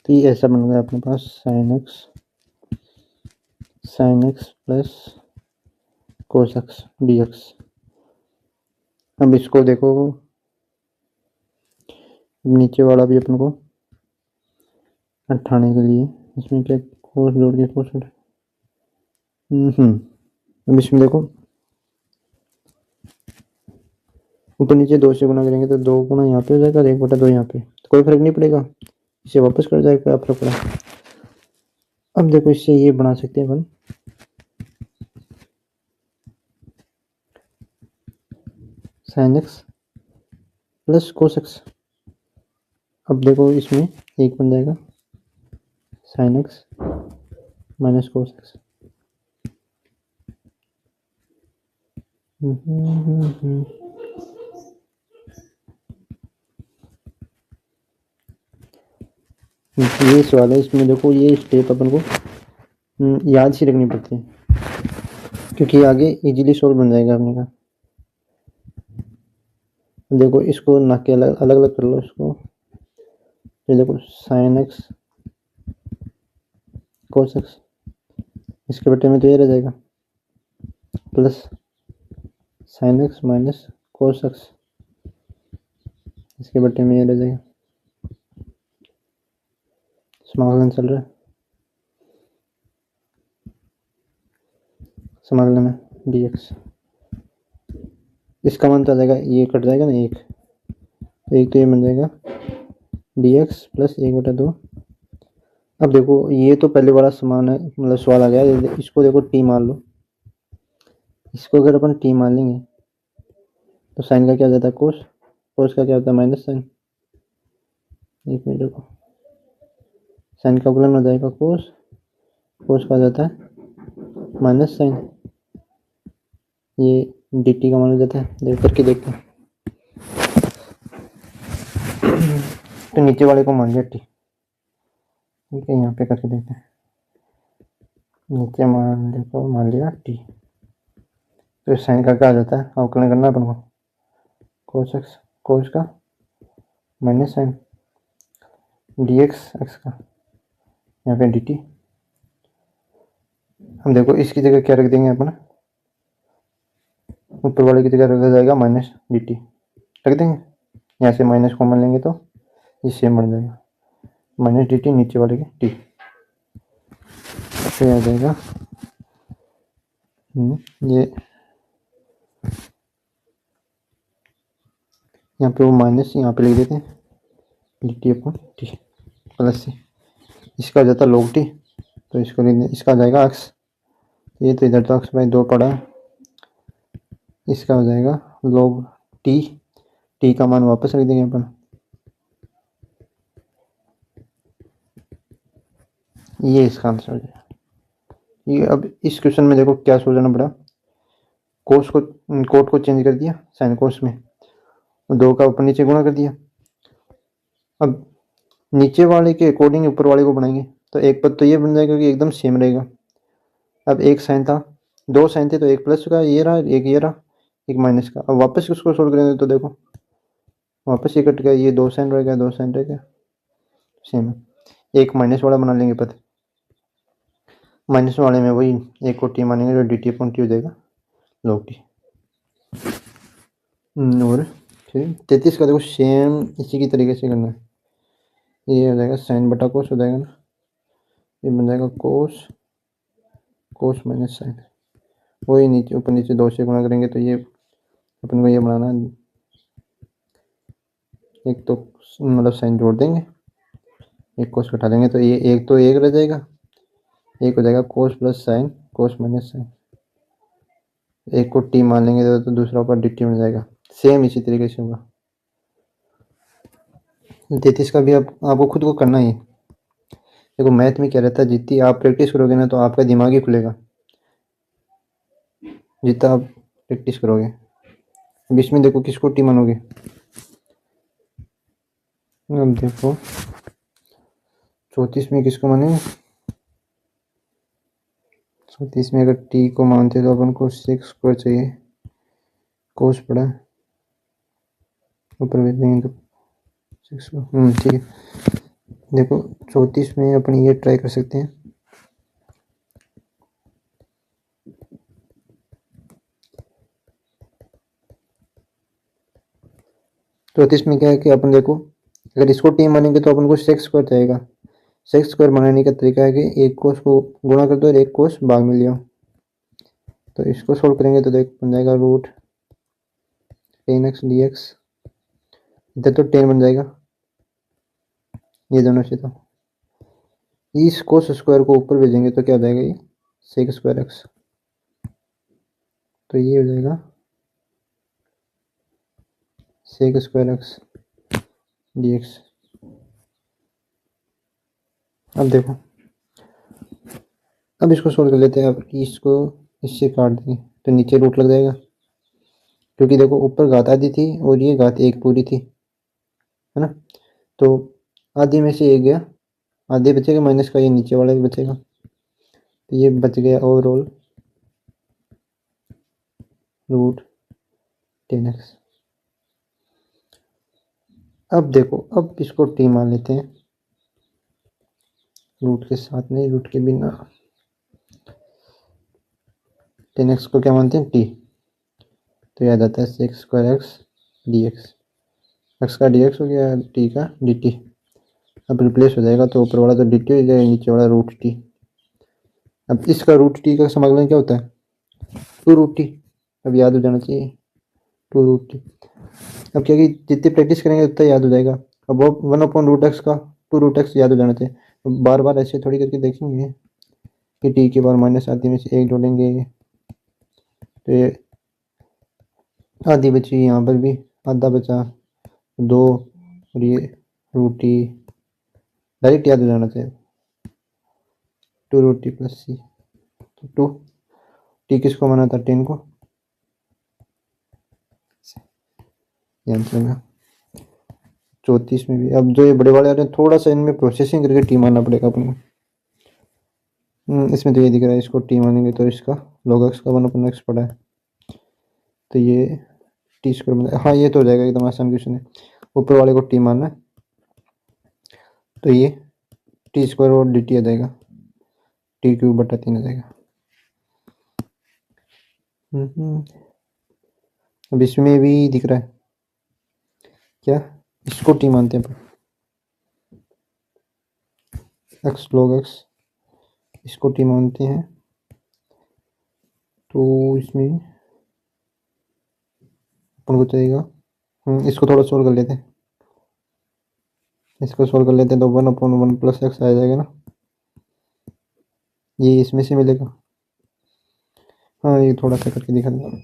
तो ये ऐसा बन गया अपने पास sine x plus cos x d x. अब इसको देखो, नीचे वाला भी अपन को हटाने के लिए इसमें क्या कोस जोड़ के कोस हटा। अब इसमें देखो ऊपर नीचे 2 से गुना करेंगे तो 2 गुना यहाँ पे हो जाएगा और 1/2 यहाँ पे, तो कोई फर्क नहीं पड़ेगा, इसे वापस कर जाएगा, क्या फर्क पड़ा। अब देखो इससे ये बना सकते हैं अपन sine x plus cos x. अब देखो इसमें एक बन जाएगा sine x minus cos x. ये सवाल है, इसमें देखो ये स्टेप अपन को याद से रखनी पड़ती है, क्योंकि आगे इजीली सॉल्व बन जाएगा अपने का। देखो इसको ना के अलग अलग कर लो इसको। ये देखो साइन एक्स कोस एक्स, इसके बटे में तो ये रह जाएगा plus sign x minus cos x, इसके बटे में ये रह जाएगा। समाकलन चल रहा है, समाकलन में डी एक्स, इसका मान तो आ जाएगा, ये कट जाएगा ना एक, तो एक तो ये बन जाएगा डी एक्स प्लस 1/2। अब देखो ये तो पहले वाला समान है, मतलब सवाल आ गया, इसको देखो टी मान लो, इसको अगर अपन टी मान लेंगे तो साइन का क्या हो जाता है कोस, कोस का क्या होता है माइनस साइन। एक मिनट देखो, साइन का अवकलन हो जाएगा कोस, कोस का हो जाता है माइनस साइन, ये डी टी का मान हो जाता है। देख करके देखते हैं, तो नीचे वाले को मान लिया टी, ठीक है, यहाँ पे करके देखते हैं। नीचे मान लिया टी, तो साइन का क्या आ जाता है, अवकलन करना अपन को कोस एक्स, कोस का minus sine d x x का, यहाँ पे डी टी। हम देखो इसकी जगह क्या रख देंगे अपन, ऊपर वाले की जगह रखा जाएगा माइनस डी टी रख देंगे, यहाँ से माइनस कॉमन लेंगे तो ये सेम बन जाएगा माइनस डी टी, नीचे वाले की टी, तो आ जाएगा ये यहाँ पे वो माइनस यहाँ पे लिख देते हैं डी टी अपन टी प्लस सी, इसका आ जाता लॉग टी, तो इसको लिख दें, इसका आ जाएगा एक्स, ये तो इधर तो एक्स बाई 2 पड़ा है, इसका हो जाएगा log टी, टी का मान वापस रख देंगे अपन, ये इसका आंसर हो जाएगा। ये अब इस क्वेश्चन में देखो क्या सोचना पड़ा, कोस को कोट को चेंज कर दिया साइन कोस में, 2 का ऊपर नीचे गुणा कर दिया। अब नीचे वाले के अकॉर्डिंग ऊपर वाले को बनाएंगे, तो एक पद तो ये बन जाएगा कि एकदम सेम रहेगा। अब एक साइन था, 2 साइन थे, तो एक प्लस का ये रहा, एक ये रहा, एक माइनस का। अब वापस उसको सोल्व करेंगे तो देखो वापस ये कट गया, ये 2 साइन रह गया, 2 साइन रह गया, सेम है। एक माइनस वाला बना लेंगे पद, माइनस वाले में वही एक को टी मानेंगे, जो डी टी अपॉन टी हो जाएगा लॉग टी। और फिर 33 का देखो सेम इसी की तरीके से करना है, ये हो जाएगा साइन बटा कोस हो जाएगा ना, ये बन जाएगा कोस, कोस माइनस साइन, वही नीचे ऊपर नीचे 2 से गुणा करेंगे तो ये अपन को ये बनाना है, एक तो मतलब साइन जोड़ देंगे, एक कोस घटा देंगे, तो ये एक तो एक रह जाएगा, एक हो जाएगा cos plus sine, cos minus sine, एक को टी मान लेंगे तो दूसरा ऊपर डी टी बन जाएगा, सेम इसी तरीके से होगा। 33 का भी आपको खुद को करना ही है। देखो मैथ में क्या रहता है, जितनी आप प्रैक्टिस करोगे ना तो आपका दिमाग ही खुलेगा, जितना आप प्रैक्टिस करोगे। अब इसमें देखो किसको टी मानोगे, अब देखो 34 में किसको मानेंगे, 34 में अगर टी को मानते तो अपन को 6 स्क्वायर चाहिए, कोस पड़ा ऊपर भेजेंगे तो 6। ठीक है, देखो 34 में अपन ये ट्राई कर सकते हैं। चौंतीस में क्या है कि अपन देखो अगर इसको टी मानेंगे तो अपन को 6 स्क्वायर चाहिएगा। 6 स्क्वायर बनाने का तरीका है कि एक कोस को गुणा कर दो और एक कोस भाग में लिया। तो इसको सोल्व करेंगे तो देख बन जाएगा रूट 10x dx, इधर तो 10 बन जाएगा ये दोनों से। तो इस कोस स्क्वायर को ऊपर भेजेंगे तो क्या हो जाएगा, ये सेक स्क्वायर एक्स, तो ये हो जाएगा सेक स्क्वायर एक्स dx। अब देखो अब इसको सोल्व कर लेते हैं। अब इसको इससे काट देंगे तो नीचे रूट लग जाएगा, क्योंकि देखो ऊपर घात आधी थी और ये घात एक पूरी थी, है ना। तो आधी में से एक गया, आधे बचेगा माइनस का, ये नीचे वाला भी बचेगा, तो ये बच गया ओवरऑल रूट 10x। अब देखो अब इसको टी मान लेते हैं, रूट के साथ नहीं, रूट के बिना। 10x को क्या मानते हैं, टी, तो याद आता है sec square x d x. X का डी एक्स हो गया, टी का डी टी। अब रिप्लेस हो जाएगा तो ऊपर वाला तो डी टी हो जाएगा, नीचे वाला रूट टी। अब इसका रूट टी का समाकलन क्या होता है, टू रूट टी। अब याद हो जाना चाहिए टू रूट टी। अब क्या कि जितनी प्रैक्टिस करेंगे उतना याद हो जाएगा। अब वो 1/√x का 2√x याद हो जाना चाहिए। बार बार ऐसे थोड़ी करके देखेंगे कि टी के बार माइनस आधी में से एक जोड़ेंगे तो ये आधी बची, यहाँ पर भी आधा बचा, दो, और ये रूट टी डायरेक्ट याद हो जाना चाहिए, टू रूट टी प्लस सी। तो टू टी किसको माना था, 10 को, ध्यान से लगा। 34 में भी अब जो ये बड़े वाले आ रहे हैं थोड़ा सा इनमें प्रोसेसिंग करके टी मानना पड़ेगा अपन को। इसमें तो ये दिख रहा है, इसको टी मानेंगे तो इसका log x का 1/x पड़ा है, तो ये टी स्क्वायर बन, हाँ ये तो हो जाएगा, एकदम आसान क्वेश्चन है। ऊपर वाले को टी मानना है तो ये टी स्क्वायर और डी टी आ जाएगा, टी क्यूब बटा 3 आ जाएगा। अब इसमें भी दिख रहा है क्या, इसको टी मानते हैं एक्स log x, इसको टी मानते हैं, तो इसमें अपन को चाहिएगा, इसको थोड़ा सोल्व कर लेते हैं। इसको सोल्व कर लेते हैं तो 1/1 प्लस एक्स आ जाएगा ना, ये इसमें से मिलेगा। हाँ ये थोड़ा सा करके दिखा दें,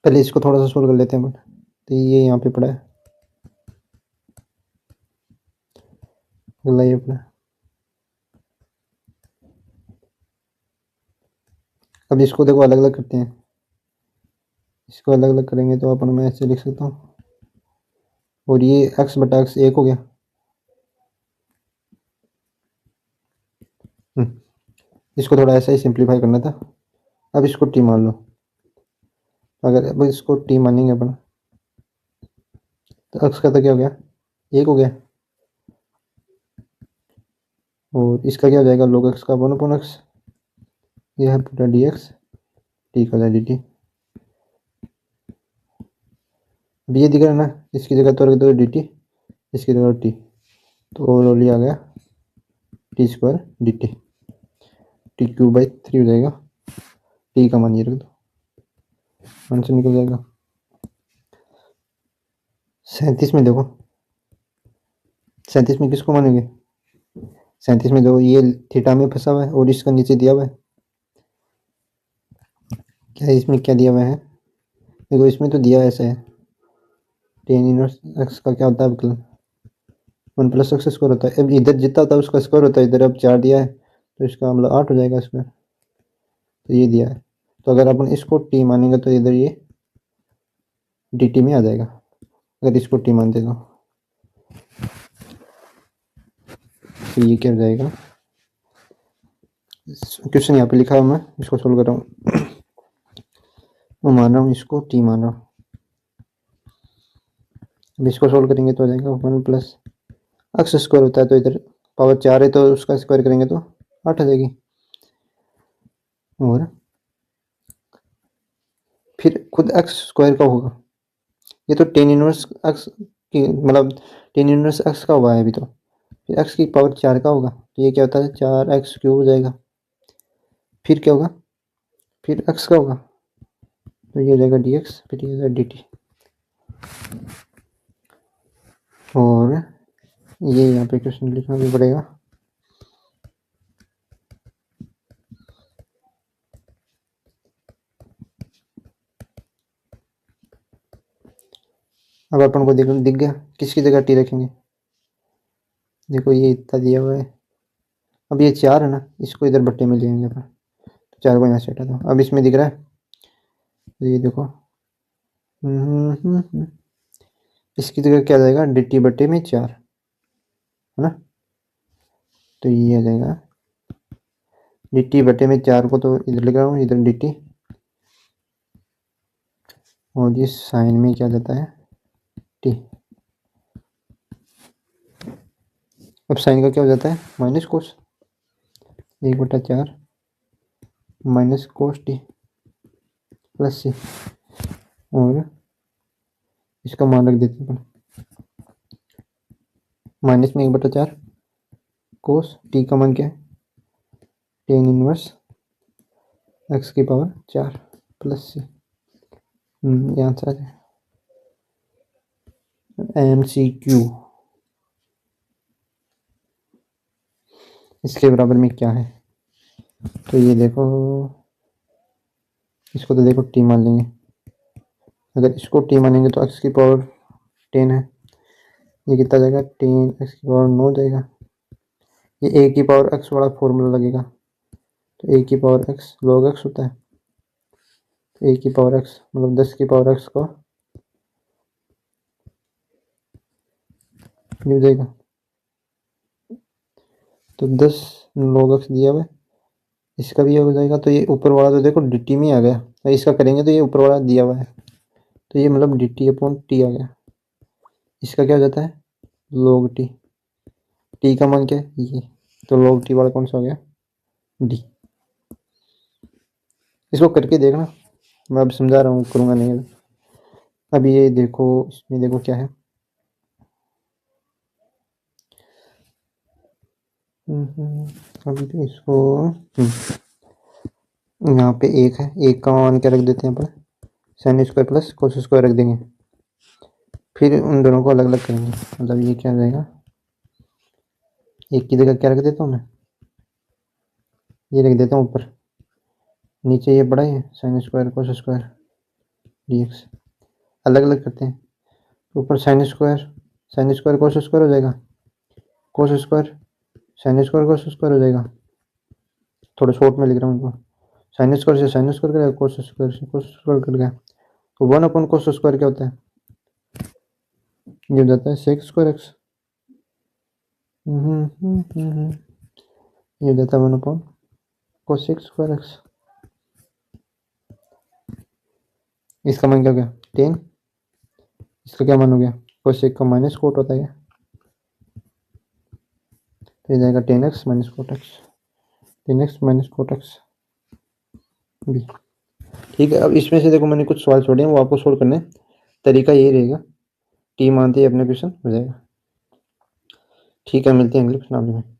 पहले इसको थोड़ा सा सोल्व कर लेते हैं अपन। तो ये यहाँ पे पड़ा है, अगला ये पड़ा है। अब इसको देखो अलग अलग करते हैं, इसको अलग अलग करेंगे तो अपन मैं ऐसे लिख सकता हूँ, और ये एक्स बटा एक्स एक हो गया। इसको थोड़ा ऐसा ही सिंप्लीफाई करना था। अब इसको टी मान लो, अगर अब इसको टी मानेंगे अपन तो एक्स का तो क्या हो गया, एक हो गया, और इसका क्या हो जाएगा log x का 1/x, यह है पूरा डी एक्स, टी का डी टी। अब ये दिख रहा है ना, इसकी जगह तो रख दो डी टी, इसकी जगह टी, तो ओवरऑल ही आ गया T square D T, T cube by 3 हो जाएगा, टी का मान ये रख दो, आंसर निकल जाएगा। 37 में देखो, 37 में किसको मानेंगे, 37 में देखो ये थीटा में फंसा हुआ है और इसका नीचे दिया हुआ है, क्या इसमें क्या दिया हुआ है, देखो इसमें तो दिया ऐसा है, टेन इनवर्स एक्स का क्या होता है विकलन, 1 प्लस एक्स स्क्वायर होता है। अब इधर जितना होता है उसका स्क्वायर होता है, इधर अब 4 दिया है तो इसका मतलब 8 हो जाएगा स्क्वायर, तो ये दिया है। तो अगर अपन इसको टी मानेंगे तो इधर ये डी टी में आ जाएगा, अगर इसको टी मानते तो ये क्या हो जाएगा, क्वेश्चन यहाँ पे लिखा है, मैं इसको सोल्व कर रहा हूँ। मैं मान रहा हूँ इसको टी मान रहा हूँ। अब इसको सोल्व करेंगे तो हो जाएगा 1 प्लस एक्स स्क्वायर होता है, तो इधर पावर 4 है तो उसका स्क्वायर करेंगे तो 8 आ जाएगी। और फिर खुद एक्स स्क्वायर का होगा, ये तो टेन इनवर्स एक्स की मतलब टेन इनवर्स एक्स का हुआ है अभी तो। फिर एक्स की पावर 4 का होगा तो ये क्या होता है 4x क्यूब हो जाएगा। फिर क्या होगा, फिर एक्स का होगा तो ये हो जाएगा dx, फिर ये हो जाएगा dt। और ये यहाँ पे क्वेश्चन लिखना भी पड़ेगा। अब अपन को दिख गया किसकी जगह टी रखेंगे। देखो ये इतना दिया हुआ है, अब ये 4 है ना, इसको इधर बट्टे में ले लेंगे अपन, तो 4 को यहाँ से हटा दो। अब इसमें दिख रहा है तो ये देखो इसकी जगह क्या आ जाएगा dt बट्टे में 4 है ना, तो ये आ जाएगा dt बटे में 4 को तो इधर लिख रहा हूँ, इधर dt, और ये साइन में क्या जाता है t। अब साइन का क्या हो जाता है minus cos 1/4 minus cos T plus C. और इसका मान रख देते हैं माइनस में 1/4 कोस टी का मान क्या है टेन इनवर्स एक्स की पावर 4 प्लस सी। ये आंसर है MCQ। इसके बराबर में क्या है, तो ये देखो इसको तो देखो टी मान लेंगे, अगर इसको टी मानेंगे तो एक्स की पावर 10 है, ये कितना जाएगा 10 एक्स की पावर 9 जाएगा। ये ए की पावर एक्स वाला फॉर्मूला लगेगा, तो ए की पावर एक्स log x होता है, तो ए की पावर एक्स मतलब 10 की पावर एक्स का हो जाएगा, तो 10 log x दिया हुआ है, इसका भी हो जाएगा। तो ये ऊपर वाला तो देखो dt में आ गया, तो इसका करेंगे तो ये ऊपर वाला दिया हुआ है, तो ये मतलब dt अपॉन टी आ गया। इसका क्या हो जाता है log t, टी का मान क्या है ये, तो log t वाला कौन सा हो गया d। इसको करके देखना, मैं अब समझा रहा हूँ, करूँगा नहीं। अब ये देखो इसमें देखो क्या है, अभी तो इसको यहाँ पे एक है, एक का मान क्या रख देते हैं अपन sine square plus cos square रख देंगे, फिर उन दोनों को अलग अलग करेंगे। मतलब ये क्या हो जाएगा, एक की जगह क्या रख देता हूँ मैं, ये रख देता हूँ ऊपर, नीचे ये बड़ा है sine square cos square dx, अलग अलग करते हैं। ऊपर साइन स्क्वायर कोस स्क्वायर हो जाएगा, cos square sine square cos square हो जाएगा। थोड़ा शॉर्ट में लिख रहा हूँ उनको, साइन स्क्वायर से साइन स्क्वायर करेगा, कोस स्क्वायर से कोस स्क्वायर कर गया, तो 1 अपॉन कोस स्क्वायर क्या होता है, ये हो जाता है सेक स्क्वायर एक्स। ये हो जाता है 1 अपॉन कोसेक स्क्वायर एक्स। इसका मान क्या हो गया 10, इसका क्या मान हो गया कोसेक का माइनस कोट होता है, तो ये जाएगा 10x minus cot x, 10x minus cot x b. ठीक है, अब इसमें से देखो मैंने कुछ सवाल छोड़े हैं, वो आपको सोल्व करने, तरीका यही रहेगा, टी मानते ही अपने क्वेश्चन हो जाएगा। ठीक है, मिलते हैं अगले प्रश्न में।